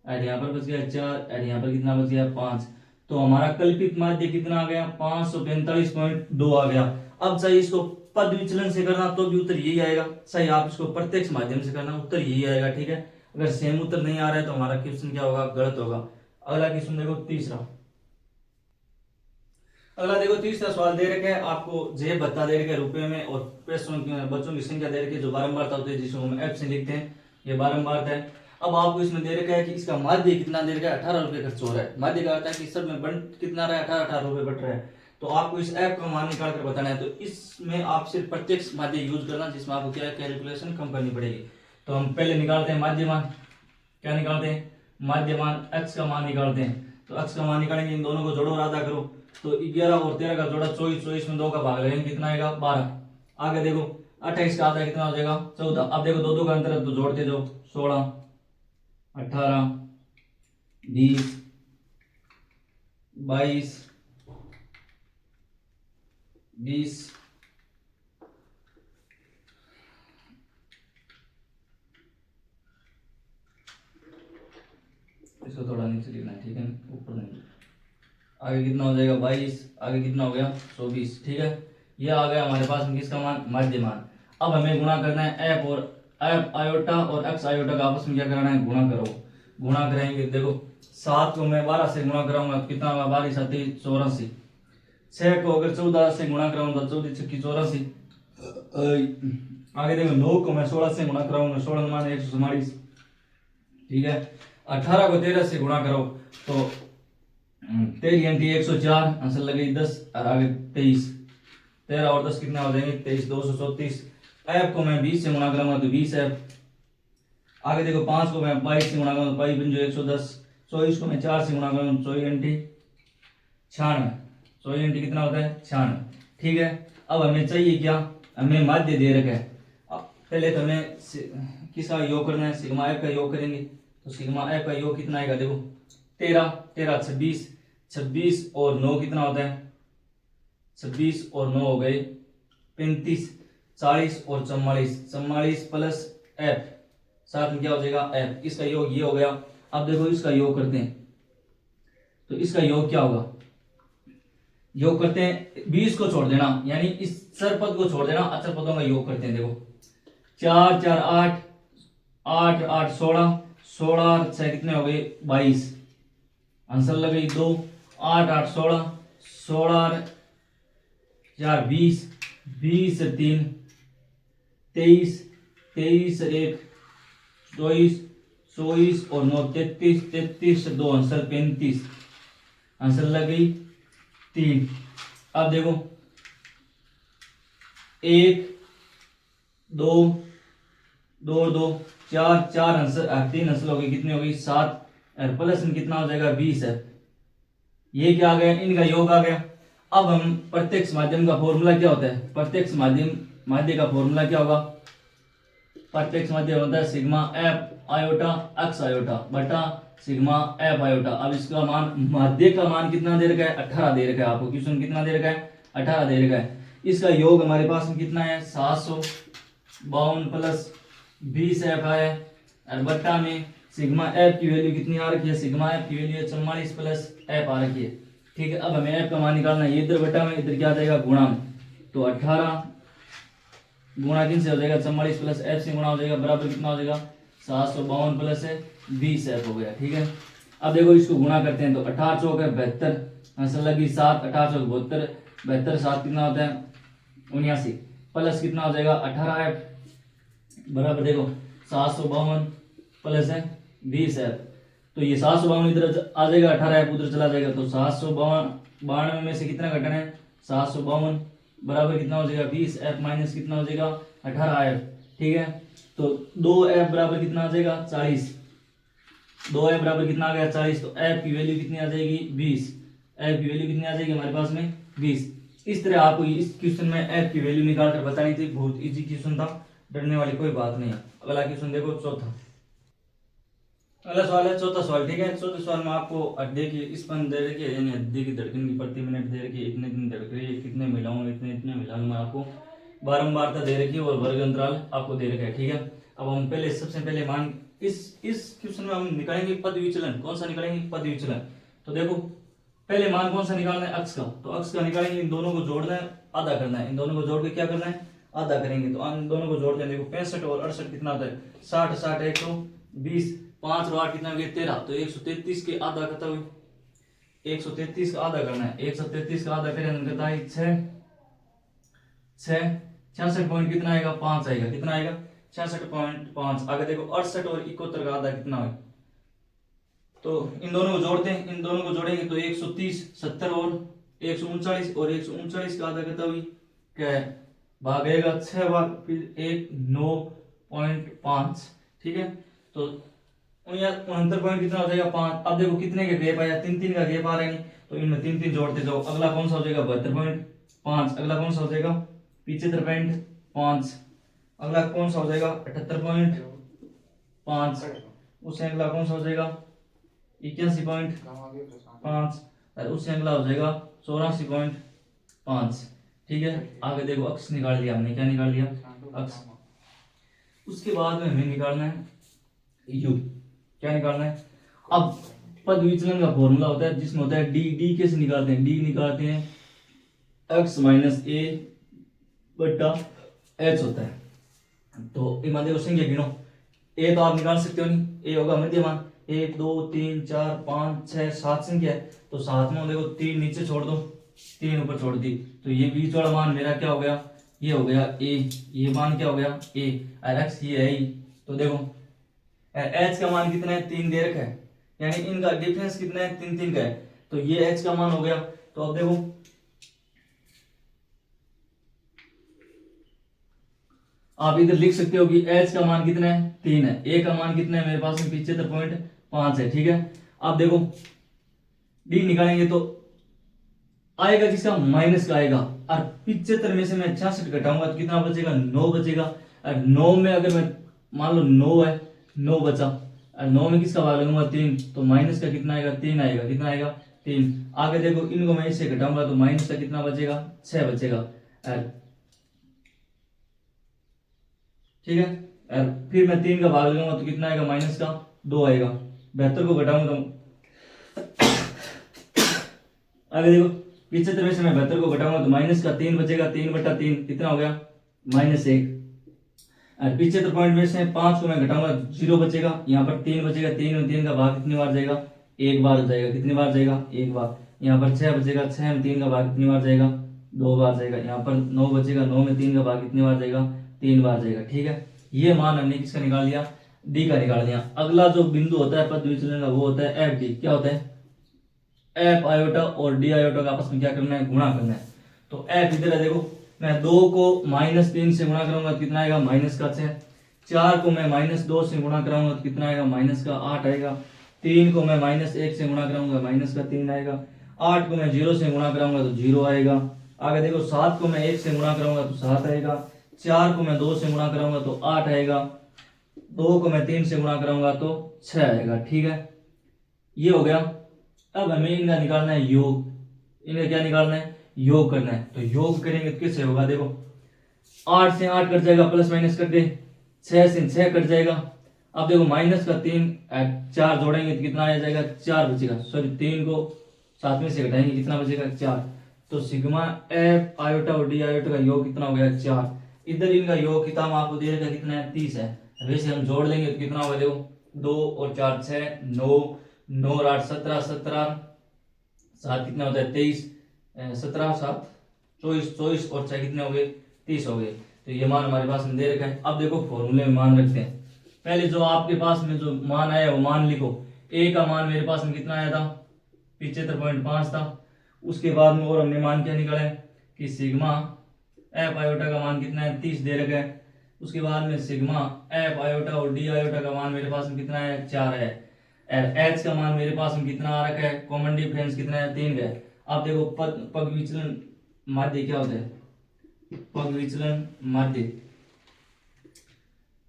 और यहाँ पर बच गया 4 और यहाँ पर कितना बच गया 5। तो हमारा कल्पित माध्य कितना आ गया 545.2 आ गया। अब चाहिए इसको पद विचलन से करना तो भी उत्तर यही आएगा, सही आप इसको प्रत्यक्ष माध्यम से करना उत्तर यही आएगा, ठीक है। अगर सेम उत्तर नहीं आ रहा है तो हमारा क्वेश्चन क्या होगा, गलत होगा। अगला क्वेश्चन देखो तीसरा। अगला देखो तीसरा सवाल दे रखे है आपको जे भत्ता दे रखे रुपए में और पैसों बच्चों की संख्या दे रखी है जो बारंबारता होती है जिसको हम एफ से लिखते हैं, ये बारंबारता है। अब आपको इसमें दे रखा है कि इसका माध्य कितना दे रखा है 18 रुपए खर्च हो रहा है। माध्य का अर्थ है कि सब में बंट कितना रहा है 18 रुपए बट रहा है। तो आपको इस ऐप का मान निकाल कर बताना है। तो इसमें आप सिर्फ प्रत्यक्ष माध्य यूज करना जिसमें आपको क्या कैलकुलेशन कम करनी पड़ेगी। तो हम पहले निकालते हैं माध्यमान, क्या निकालते हैं माध्यमान x का मान निकालते हैं। तो x का मान निकालेंगे, इन दोनों को जोड़ो और आधा करो। तो 11 और 13 का जोड़ा 24, 24 में 2 का भाग लगेंगे कितना आएगा 12। आगे देखो 28 का आधा कितना हो जाएगा 14। अब देखो 2 2 का अंतर है तो जोड़ते जाओ 16 18 20 22 20 इसको थोड़ा नीचे लिखना है, ठीक है, ऊपर नहीं। आगे कितना हो जाएगा 22, आगे कितना हो गया 24, ठीक है। ये आ गया हमारे पास में किसका मान माध्यमान। अब हमें गुणा करना है एफ और एफ आयोटा और एक्स आयोटा का आपस में क्या कराना है गुणा करो। गुणा करेंगे, देखो 7 को मैं 12 से गुणा कराऊंगा कितना होगा 12 7 84। 6 को अगर 14 से गुणा कराऊंगा 14 6 84। आगे देखो 9 को मैं 16 से गुणा कराऊंगा 16 मान 144, ठीक है। 18 को 13 से गुणा करो तो 13 घंटी 104, आंसर लगे 10 और आगे 23। 13 और 10 कितना हो जाएंगे 23 234। एफ को मैं 20 से गुणा करूंगा तो 20 एफ। आगे देखो 5 को मैं 22 से गुणा करूंगा तो 22 बन जो 110। 24 को मैं 4 से गुणा करूंगा 24 घंटी 96। 24 घंटी कितना होता है 96, ठीक है। अब हमें चाहिए क्या, हमें माध्य दे रखा है। अब पहले तो हमें किसका योग करना है, सिग्मा एफ का योग करेंगे। तो सिग्मा एफ का योग कितना आएगा, देखो 13 13 26, 26 और 9 कितना होता है 26 और 9 हो गए 35, 40 और 44, 44 प्लस एफ साथ में क्या हो जाएगा एफ। इसका योग ये हो गया। अब देखो इसका योग करते हैं तो इसका योग क्या होगा, योग करते हैं 20 को छोड़ देना यानी इस सरपद को छोड़ देना, अचर पदों का योग करते हैं। देखो 4 4 8 8 8 16, 16 6 कितने हो गए 22, आंसर लगे 2। 8 8 16, 16 4 20, 20 3 23, 23 1 24, 24 और 9 33, 33 2 आंसर 35, आंसर लग गई 3। अब देखो 1 2 2 2 4 4 आंसर 3 आंसर हो गई कितनी हो गई 7 और प्लस में कितना हो जाएगा 20 है। ये क्या आ गया, इनका योग आ गया। अब हम प्रत्यक्ष माध्यम का फॉर्मूला क्या होता है, प्रत्यक्ष माध्य का फॉर्मूला क्या होगा, प्रत्यक्ष माध्य होता है sigma F iota x iota बटा सिग्मा एफ आयोटा। अब इसका मान माध्य का मान कितना दे रखा है 18 दे रखा है, आपको क्वेश्चन कितना दे रखा है 18 दे रखा है। इसका योग हमारे पास में कितना है 752 प्लस 20 एफ है और बट्टा में सिग्मा एफ की वैल्यू कितनी आ रखी है, सिग्मा एफ की वैल्यू 44 प्लस एफ आ रखी है, ठीक है। अब हमें एफ का मान निकालना है, इधर बटा में इधर क्या आ जाएगा गुणा में। तो 18 गुणा किन से हो जाएगा 44 प्लस एफ से गुणा हो जाएगा बराबर कितना हो जाएगा 752 प्लस 20 एफ हो गया, ठीक है। अब देखो इसको गुणा करते हैं तो 18 चौक है 72, आंसर लगी 7, 18 चौक 72, 72 7 कितना होता है 79 प्लस कितना हो जाएगा 18 एफ बराबर देखो 752 प्लस है 20 एफ। तो ये 752 इधर आ जाएगा 18 एफ उधर चला जाएगा तो 752 में से कितना घटाना है 752 बराबर कितना हो जाएगा 20 एफ माइनस कितना हो जाएगा 18 एफ, ठीक है। तो 2 एफ बराबर कितना आ जाएगा 40, 2 एफ बराबर कितना आ गया 40। तो एफ की वैल्यू कितनी आ जाएगी 20, एफ की वैल्यू कितनी आ जाएगी हमारे पास में 20। इस तरह आपको इस क्वेश्चन में एफ की वैल्यू निकाल कर बतानी थी, बहुत इजी क्वेश्चन था, डरने वाली कोई बात नहीं है। अगला क्वेश्चन देखो चौथा, अगला सवाल है चौथा सवाल, ठीक है। चौथे सवाल में आपको हड्डी की स्पंद दे रखी है यानी हड्डी की धड़कन की प्रति मिनट दे रखी है, इतने दिन धड़क रही है, कितने मिलाऊंगा इतने इतने मिलाऊंगा, आपको बारंबारता दे रखी है और वर्ग अंतराल आपको दे रखा है, ठीक है। अब हम पहले सबसे पहले मान इस क्वेश्चन में हम निकालेंगे पद विचलन। कौन सा निकालेंगे? पद विचलन। तो देखो पहले मान कौन सा निकालना है? अक्स का। तो अक्स का निकालेंगे, इन दोनों को जोड़ना है, आधा करना है। इन दोनों को जोड़ के क्या करना है? आधा करेंगे। तो इन दोनों को जोड़ते हैं, देखो 65 और 68 कितना होता है? 60 60 120, 5 और 8 कितना हो गया? 13। तो 133 के आधा करता हुए 133 का आधा करना है। 133 का आधा करें करता है 66 पॉइंट कितना आएगा? 5 आएगा। कितना आएगा? 66.5। आगे देखो 68 और 71 का आधा कितना है? तो इन दोनों को जोड़ते हैं, इन दोनों को जोड़ेंगे तो 130, 70 और 139, और 139 का आधा कितना हुई? क्या है? भागेगा 6 बार, फिर 1 9.5। ठीक है, तो 69 पॉइंट कितना हो जाएगा? 5। अब देखो कितने का गैप आया? 3 3 का गैप आ रहा है, तो इनमें 3 3 जोड़ते जाओ। अगला कौन सा हो जाएगा? 72.5। अगला कौन सा हो जाएगा? 75.5। अगला कौन सा हो जाएगा? 78.5। उससे अगला कौन सा हो जाएगा? 81.5। और उससे अगला हो जाएगा 84.5। ठीक है, आगे देखो अक्स निकाल लिया हमने। क्या निकाल लिया? अक्स। उसके बाद में हमें निकालना है यू। क्या निकालना है? अब पद विचलन का फॉर्मूला होता है जिसमें होता है डी। डी कैसे निकालते हैं? डी निकालते हैं एक्स माइनस ए बटा एच होता है। तो ईमान देखो संख्या गिनो। ए तो आप निकाल सकते हो नहीं, ए होगा मध्यमान। 1 2 3 4 5 6 7 संख्या है, तो 7 में देखो 3 नीचे छोड़ दो, 3 ऊपर छोड़ दी, तो ये बीच वाला मान मेरा क्या हो गया? ये हो गया ए। ये मान क्या हो गया? ए। और एक्स ये है ही। तो देखो एच का मान कितना है? 3 दे रखा है, यानी इनका डिफरेंस कितना है? 3 3 का है। तो ये एच का मान हो गया। तो अब देखो आप इधर लिख सकते हो कि एच का मान कितना है? 3 है। ए का मान कितना है मेरे पास में? 75.5 है। ठीक है, अब देखो डी निकालेंगे तो आएगा किसका? माइनस का आएगा। और 75 में से मैं 66 घटाऊंगा तो कितना बचेगा? 9 बचेगा। और 9 में अगर मैं मान लो 9 है, 9 बचा, और 9 में किसका भाग लगूंगा? 3, तो माइनस का कितना आएगा? 3 आएगा। कितना आएगा? 3। आगे देखो इनको मैं इससे घटाऊंगा तो माइनस का कितना बचेगा? 6 बचेगा। और ठीक है, और फिर मैं 3 का भाग लगाऊंगा तो कितना आएगा? माइनस का 2 आएगा। 72 को घटाऊंगा तो आगे देखो 75 में से मैं 72 को घटाऊंगा तो माइनस का 3 बचेगा। 3 बटा 3 कितना हो गया? -1। और 75 पॉइंट में से 5 को मैं घटाऊंगा 0 बचेगा। यहाँ पर 3 बचेगा। 3 में 3 का भाग कितनी बार जाएगा? 1 बार हो जाएगा। कितनी बार जाएगा? 1 बार। यहाँ पर 6 बचेगा। 6 में 3 का भाग कितनी बार जाएगा? 2 बार जाएगा। यहाँ पर 9 बचेगा। 9 में 3 का भाग कितनी बार जाएगा? 3 बार जाएगा। ठीक है, ये मान हमने किसका निकाल लिया? डी का निकाल लिया। अगला जो बिंदु होता है पद विचलन का वो होता है एफ डी। क्या होता है? एफ आयोटा और डी आयोटा का आपस में क्या करना है? गुणा करना है। तो एफ इधर है, देखो मैं 2 को -3 से गुणा करूंगा तो कितना आएगा? -6। 4 को मैं -2 से गुणा कराऊंगा तो कितना आएगा? -8 आएगा। 3 को मैं -1 से गुणा कराऊंगा -3 आएगा। 8 को मैं 0 से गुणा कराऊंगा तो 0 आएगा। आगे देखो 7 को मैं 1 से गुणा कराऊंगा तो 7 आएगा। 4 को मैं 2 से गुणा कराऊंगा तो 8 आएगा। 2 को मैं 3 से गुणा कराऊंगा तो 6 आएगा। ठीक है, ये हो गया। अब हमें इनका निकालना है योग। इनका क्या निकालना है? योग करना है। तो योग करेंगे तो किससे होगा? देखो 8 से 8 कट जाएगा, प्लस माइनस कर दे। 6 से 6 कट जाएगा। अब देखो माइनस का 3 4 जोड़ेंगे तो कितना आ जाएगा? 4 बचेगा। सॉरी 3 को 7 में से घटाएंगे कितना बचेगा? 4। तो सिग्मा एफ आयोटा और डी आयोटा का योग कितना हो गया? 4। इधर इनका योग किताब आपको दे रखा कितना है? 30 है। वैसे हम जोड़ लेंगे तो कितना होगा? देखो 2 और 4 6, 9, 9 और 8 17, 17 7 कितना होता है? 23, 17 7 24, 24 और 6 कितने हो गए? 30 हो गए। तो ये मान हमारे पास में दे रखा है। अब देखो फॉर्मूले में मान रखते हैं। पहले जो आपके पास में जो मान आया वो मान लिखो। ए का मान मेरे पास में कितना आया था? 75.5 था। उसके बाद में और हमने मान क्या निकाला है कि सिग्मा एफ आयोटा का मान कितना है? 30 दे रखा है। उसके बाद में सिग्मा एफ आयोटा और डी आयोटा का मान मेरे पास में कितना है? 4 है। एच का मान मेरे पास में कितना आ रखा है? कॉमन डिफरेंस कितना है? 3 है। अब देखो पग विचलन माध्य क्या होता है? पग विचलन माध्य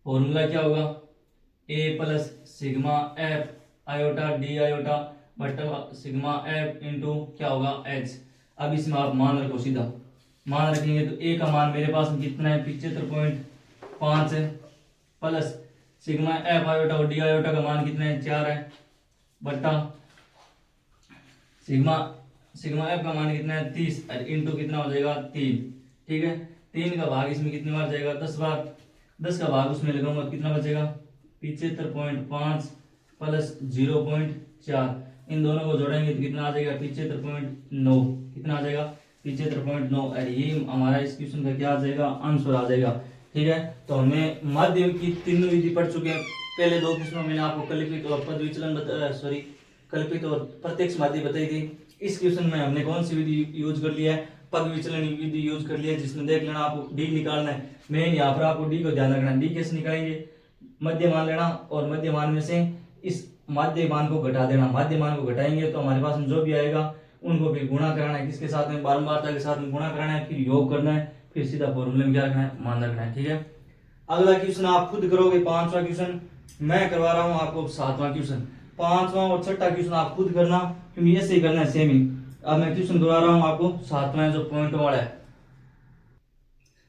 फॉर्मूला क्या होगा? A plus sigma F iota D iota बटा सिग्मा एफ इंटू क्या होगा? एच। अब इसमें आप मान रखो, सीधा मान रखेंगे तो ए का मान मेरे पास में कितना है? 75.5 है, प्लस सिग्मा एफ आयोटा और डी आयोटा का मान कितना है 4 है, बट्टा सिग्मा एफ का मान कितना है 30 और इंटू कितना हो जाएगा 3। ठीक है, 3 का भाग इसमें कितनी बार जाएगा 10 बार, 10 का भाग उसमें लगाऊंगा कितना बचेगा 75.5 प्लस 0.4, इन दोनों को जोड़ेंगे तो कितना आ जाएगा 75.9, कितना आ जाएगा 75.9 और ये हमारा इस क्वेश्चन का क्या आ जाएगा आंसर आ जाएगा। ठीक है, तो हमें माध्यम की तीनों विधि पढ़ चुके हैं। पहले दो क्वेश्चनों में मैंने आपको कल्पित और पद विचलन कल्पित और प्रत्यक्ष माध्य बताई थी। इस क्वेश्चन में हमने कौन सी विधि यूज कर लिया है, पद विचलन विधि यूज कर लिया है, जिसमें देख लेना आपको डी निकालना है। मेन यहाँ पर आपको डी को ध्यान रखना है। डी कैसे निकालेंगे, मध्य मान लेना और मध्य मान में से इस माध्य मान को घटा देना। माध्य मान को घटाएंगे तो हमारे पास में जो भी आएगा उनको फिर गुणा कराना है, किसके साथ में बारंबारता के साथ में गुणा कराना है, फिर योग करना है, फिर सीधा फॉर्मूले में क्या रखना है मान रखना है। ठीक है, अगला क्वेश्चन आप खुद करोगे, 5वां क्वेश्चन मैं करवा रहा हूँ आपको। 7वां क्वेश्चन, 5वां और 6ठा क्वेश्चन आप खुद करना, क्योंकि ऐसे ही करना है सेम ही। अब मैं क्वेश्चन करवा रहा हूँ आपको 7वां जो पॉइंट वाला है।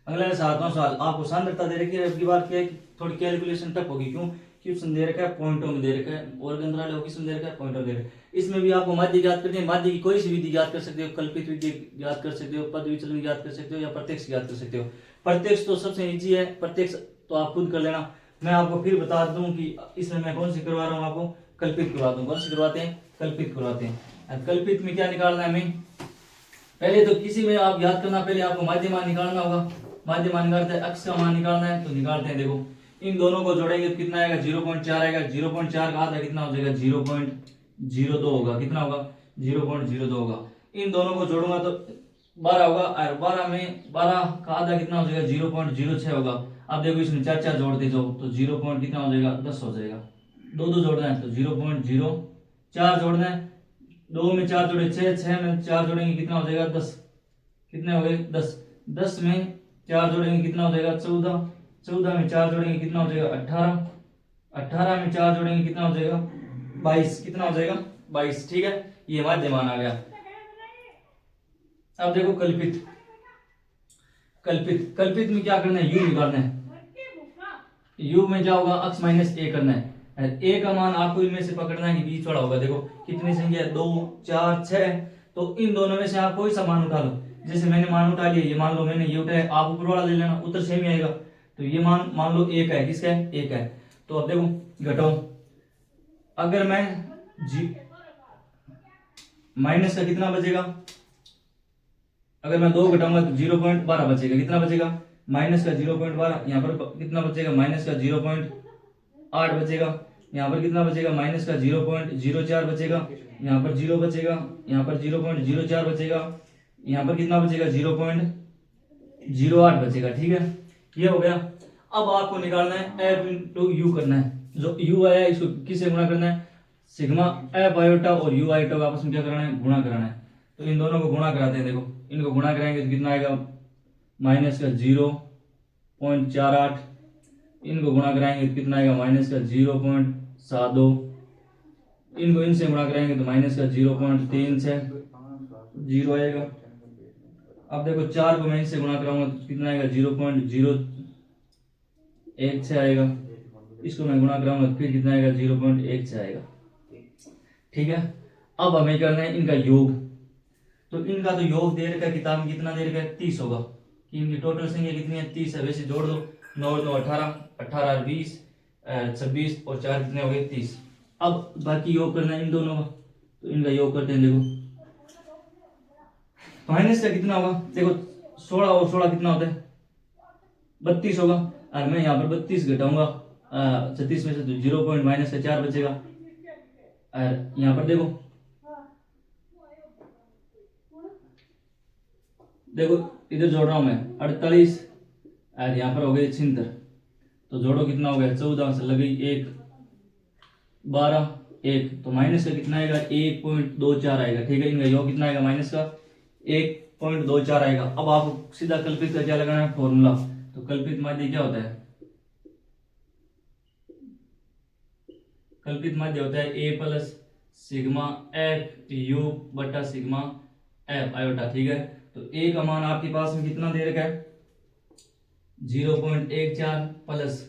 अगला 7वां सवाल, आपको सांद्रता दे रखी है, अब की बार क्या है थोड़ी कैलकुलेशन टफ होगी, क्यों क्वेश्चन दे रखा है पॉइंटों में दे रखा है, और अंतराल क्वेश्चन दे रखा है पॉइंटों दे रखा है। इसमें भी आपको माध्य ज्ञात करनी है। माध्य की कोई सी विधि ज्ञात कर सकते हो, कल्पित विधि ज्ञात कर सकते हो, पद विचलन ज्ञात कर सकते हो, या प्रत्यक्ष ज्ञात कर सकते हो। प्रत्यक्ष तो सबसे इजी है, प्रत्यक्ष तो आप खुद कर लेना। मैं आपको फिर बता दूं कि इसमें मैं कौन सी करवा रहा हूँ, आपको कल्पित करवा दूं। कौन सी करवाते हैं, कल्पित करवाते हैं। कल्पित में क्या निकालना है हमें, पहले तो किसी में आप याद करना, पहले आपको माध्य मान निकालना होगा। माध्य मान निकालते हैं, अक्ष का मान निकालना है तो निकालते हैं। देखो इन दोनों को जोड़ेंगे तो कितना आएगा 0.4 आएगा। 0.4 का आधा कितना हो जाएगा 0.02 होगा, कितना होगा 0.02 होगा। इन दोनों को जोड़ूंगा तो 12 होगा, और 12 में 12 का आधा कितना हो जाएगा 0.06 होगा। अब देखो इसमें 4 जोड़ते जाओ तो 0. कितना हो जाएगा 10 हो जाएगा। 2 जोड़ना है तो 0.04 जोड़ना है। 2 में 4 जोड़े 6, 6 में 4 जोड़ेंगे कितना हो जाएगा 10, कितने हो गए 10। 10 में 4 जोड़ेंगे कितना हो जाएगा 14, 14 में 4 जोड़ेंगे कितना हो जाएगा 18, 18 में 4 जोड़ेंगे कितना हो जाएगा 22, कितना हो जाएगा 22। ठीक है, ये माध्य मान आ गया। अब देखो कल्पित, कल्पित कल्पित में क्या करना है, यू निकालना है। यू में क्या होगा अक्ष माइनस ए करना है। ए का मान आपको इनमें से पकड़ना है कि बीच वाला होगा। देखो कितनी संख्या है 2, 4, 6, तो इन दोनों में से आप कोई सा मान उठा लो। जैसे मैंने मान उठा लिया, ये मान लो मैंने ये उठाया, आप ऊपर वाला ले लेना, उत्तर सेम ही आएगा। तो ये मान लो 1 है, किसका है 1 है। तो अब देखो घटाओ, अगर मैं माइनस का कितना बचेगा, अगर मैं 2 घटाऊंगा तो 0.12 बचेगा। कितना बचेगा माइनस का 0.12। यहाँ पर कितना बचेगा माइनस का 0.8 बचेगा। यहाँ पर कितना बचेगा माइनस का 0.04 बचेगा। यहाँ पर 0 बचेगा, यहाँ पर 0.04 बचेगा, यहाँ पर कितना बचेगा 0.08 बचेगा। ठीक है, ये हो गया। अब आपको निकालना है एफ इंटू यू करना है। जो यू आया इसको किससे गुणा करना है, सिग्मा एफ आयोटा और यू आयोटा को आपस में क्या कराना है गुणा कराना है। तो इन दोनों को गुणा कराते हैं। देखो इनको गुणा कराएंगे तो कितना आएगा माइनस का 0.48, इनको गुणा कराएंगे तो कितना आएगा माइनस का 0.72, इनको इनसे गुणा कराएंगे तो माइनस का 0.36 आएगा। अब देखो 4 को मैं इनसे गुणा कराऊंगा तो कितना आएगा 0.016 आएगा। इसको मैं गुणा कराऊंगा तो फिर कितना आएगा 0.1 आएगा। ठीक है, अब हमें करना है इनका योग। तो इनका तो योग दे रखा है किताब में, कितना दे रखा है 30 होगा, कि इनकी टोटल संख्या कितनी है 30 है। वैसे जोड़ दो, 9 2 18, 18 20, 26 और 4 कितने हो गए 30। अब बाकी योग करना है इन दोनों का, तो इनका योग करते हैं। देखो माइनस का कितना होगा, देखो 16 और 16 कितना होता है 32 होगा, और मैं यहाँ पर 32 घटाऊंगा 36 में से तो 0 माइनस का 4 बचेगा। और यहाँ पर देखो इधर जोड़ रहा हूं मैं 48 और यहाँ पर हो गए 76, तो जोड़ो कितना हो गया 14 से लगी 1 12 1, तो माइनस का कितना आएगा 1.24 आएगा। ठीक है, इनका योग कितना आएगा माइनस का 1.24 आएगा। अब आप सीधा कल्पित का क्या लगाना है फॉर्मूला। तो कल्पित माध्य क्या होता है, कल्पित माध्य होता है A plus sigma F you बटा सिग्मा एफ आयोटा। ठीक है, तो ए का मान आपके पास में कितना दे रखा है 0.14 प्लस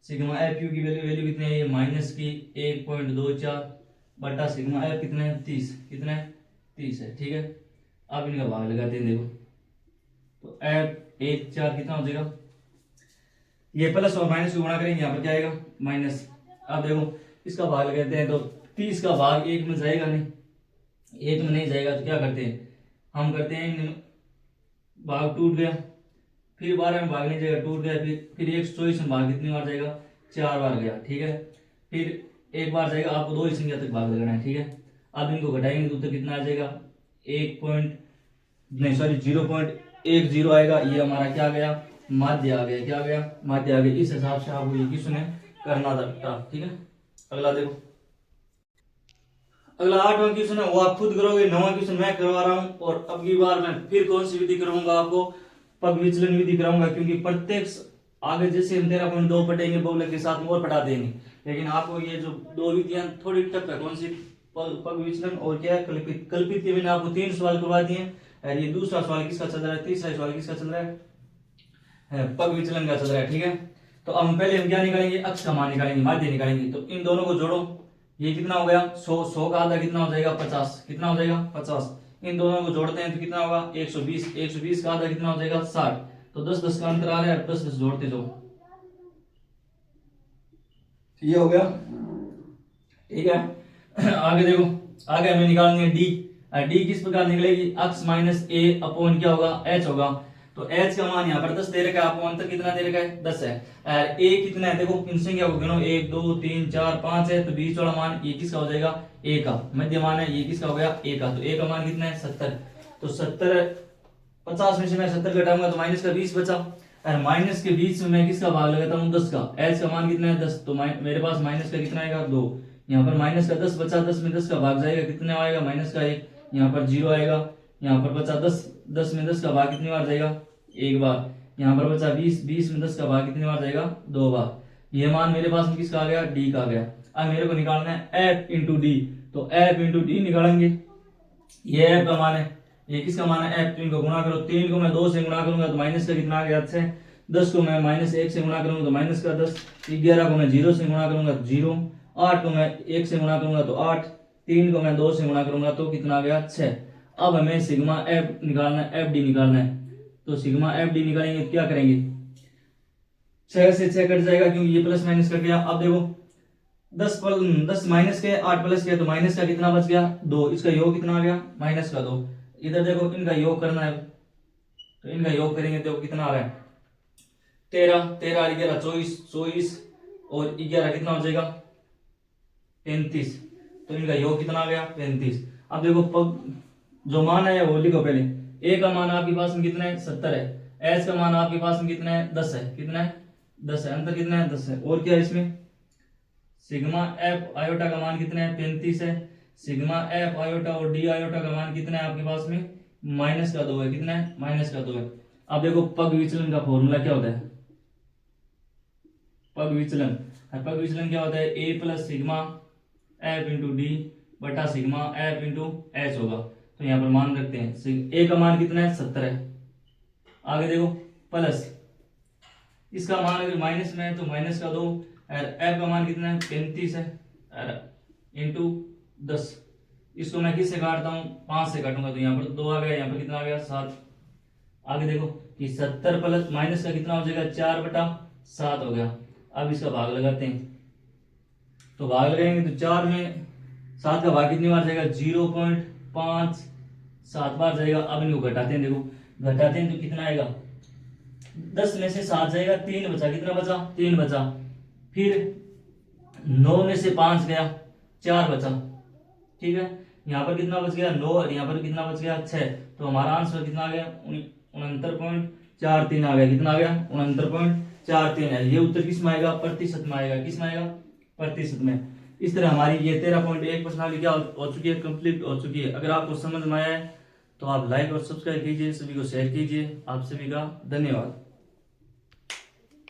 सिग्मा एफ यू की वैल्यू कितनी है, ये माइनस की 1.24 बटा सिग्मा एफ कितना है 30, कितना है 30 है, ठीक है। अब इनका भाग लगाते हैं, देखो तो एफ 1 4 कितना हो जाएगा, ये प्लस और माइनस को गुणा करेंगे, यहाँ पर क्या आएगा माइनस। अब देखो इसका भाग लगाते हैं, तो 30 का भाग 1 में जाएगा नहीं, 1 में नहीं जाएगा, तो क्या करते हैं हम करते हैं, भाग टूट गया, फिर 12 में भाग नहीं जाएगा, टूट गया, फिर 124 में भाग कितनी बार जाएगा, 4 बार गया, ठीक है। फिर एक बार जाएगा, आपको 2 ही संख्या तक भाग लगाना है, ठीक है। अब इनको घटाएंगे तो उत्तर कितना आ जाएगा, 0.10 आएगा। ये हमारा क्या गया, माध्य आ गया, क्या गया माध्य आ गया। इस हिसाब से आपको ये क्वेश्चन करना था, ठीक है। अगला देखो, अगला 8वां क्वेश्चन है, वो आप खुद करोगे, 9वां क्वेश्चन मैं करवा रहा हूं। और अब की बार मैं फिर कौन सी विधि कराऊंगा, आपको पग विचलन विधि कराऊंगा, क्योंकि प्रत्यक्ष आगे जैसे हम 13.2 पढ़ेंगे बहुलक के साथ में और पढ़ा देंगे, लेकिन आपको ये जो दो विधियां थोड़ी टफ है, कौन सी, पग विचलन और क्या है कल्पित। कल्पित के मैंने आपको 3 सवाल करवा दिए, और ये दूसरा सवाल किसका चल रहा है, तीसरा सवाल किसका चल रहा है, पग विचलन का चल रहा है, ठीक है। तो अब पहले हम क्या निकालेंगे, अक्ष का मान निकालेंगे, माध्य निकालेंगे। तो इन दोनों को जोड़ो, ये कितना हो गया 100 का आधा कितना हो जाएगा 50, कितना हो जाएगा 50। इन दोनों को जोड़ते हैं तो कितना होगा 120 का आधा कितना हो जाएगा 60। तो 10 का अंतर आ रहा है, 10 जोड़ते जाओ, ये हो गया, ठीक है। आगे देखो, आगे हमें निकालनी है डी किस प्रकार निकलेगी, अक्स माइनस ए अपॉन क्या होगा एच होगा। तो h का मान यहाँ पर 10 दे रखा है, आपको अंतर कितना दे रखा है 10 है। a कितना है, देखो इन संख्या को गिनो, 1 2 3 4 5 है, तो बीच वाला मान ये किसका हो जाएगा a का, मध्य मान है ये किसका हो गया a का। तो a का मान कितना है 70। तो 70 50 में से मैं 70 घटाऊंगा तो माइनस का 20 बचा, और माइनस के बीच में मैं किसका भाग लगाता हूँ 10 का। h का मान कितना है 10, तो मेरे पास माइनस का कितना आएगा 2, यहाँ पर माइनस का 10 बचा, 10 में 10 का भाग जाएगा, कितना आएगा माइनस का 1, यहाँ पर 0 आएगा, यहाँ पर बचा 10 में 10 का भाग कितनी बार जाएगा एक बार, यहाँ पर बचा 20 में 10 का भाग कितनी बार जाएगा 2 बार। ये मान मेरे पास में किसका आ गया डी का आ गया। अब मेरे को निकालना है f इंटू डी, तो f इंटू डी निकालेंगे, ये f का मान है, ये किसका मान है f, तो इनको गुणा करो, 3 को मैं 2 से गुणा करूंगा तो माइनस का कितना आ गया 6, 10 को मैं माइनस 1 से गुणा करूंगा तो माइनस का 10, 11 को मैं 0 से गुणा करूंगा तो 0, 8 को मैं 1 से गुणा करूंगा तो 8, 3 को मैं 2 से गुणा करूंगा तो कितना आ गया 6। अब हमें सिग्मा एफ निकालना है, एफ डी निकालना है। तो सिग्मा एफ डी निकालेंगे तो क्या करेंगे, 6 से 6 कट जाएगा क्योंकि ये प्लस माइनस कट गया। अब देखो 10 माइनस के 8 प्लस के, तो माइनस का कितना बच गया 2, इसका योग कितना आ गया माइनस का 2। इधर देखो इनका योग करना है, तो इनका योग करेंगे तो कितना आ रहा है 13, 13 11 24 और 11 कितना हो जाएगा 35, तो इनका योग कितना आ गया 35। अब देखो जो मान है वो लिखो पहले, ए का मान आपके पास में कितना है 70 है, एच का मान आपके पास में कितना है 10 है, कितना है 10 है, अंतर कितना है 10 है। और क्या है इसमें, सिग्मा एफ आयोटा का मान कितना है 35 है, सिग्मा एफ आयोटा और डी आयोटा का मान कितना है आपके पास में माइनस का 2 है, कितना है माइनस का 2 है। अब देखो पग विचलन का फॉर्मूला क्या होता है, पग विचलन क्या होता है A plus sigma F into D बटा सिग्मा एफ इंटू एच होगा। तो यहाँ पर मान रखते हैं, ए का मान कितना है 70 है, आगे देखो प्लस इसका मान अगर माइनस में है तो माइनस का 2, और एफ का मान कितना है 35 है, और इंटू 10, इसको मैं किससे काटता हूँ 5 से काटूंगा, तो यहाँ पर 2 आ गया, यहाँ पर कितना आ गया 7। आगे देखो कि 70 प्लस माइनस का कितना हो जाएगा 4/7 हो गया। अब इसका भाग लगाते हैं, तो भाग लगाएंगे तो 4 में 7 का भाग कितनी बार जाएगा 0.57 बार जाएगा। अब इनको घटाते हैं, देखो घटाते हैं तो कितना आएगा 10 में से 7 जाएगा, 3 बचा, कितना बचा 3 बचा, फिर 9 में से 5 गया 4 बचा, ठीक है। यहाँ पर कितना बच गया 9 और यहाँ पर कितना बच गया 6, तो हमारा आंसर कितना आ गया 69.43 आ गया, कितना आ गया 69.43 है। ये उत्तर किस में आएगा प्रतिशत में आएगा, किस में आएगा प्रतिशत में। इस तरह हमारी ये 13.1 प्रश्नावली क्या हो चुकी है कंप्लीट हो चुकी है। अगर आपको समझ में आया है तो आप लाइक और सब्सक्राइब कीजिए, सभी को शेयर कीजिए। आप सभी का धन्यवाद।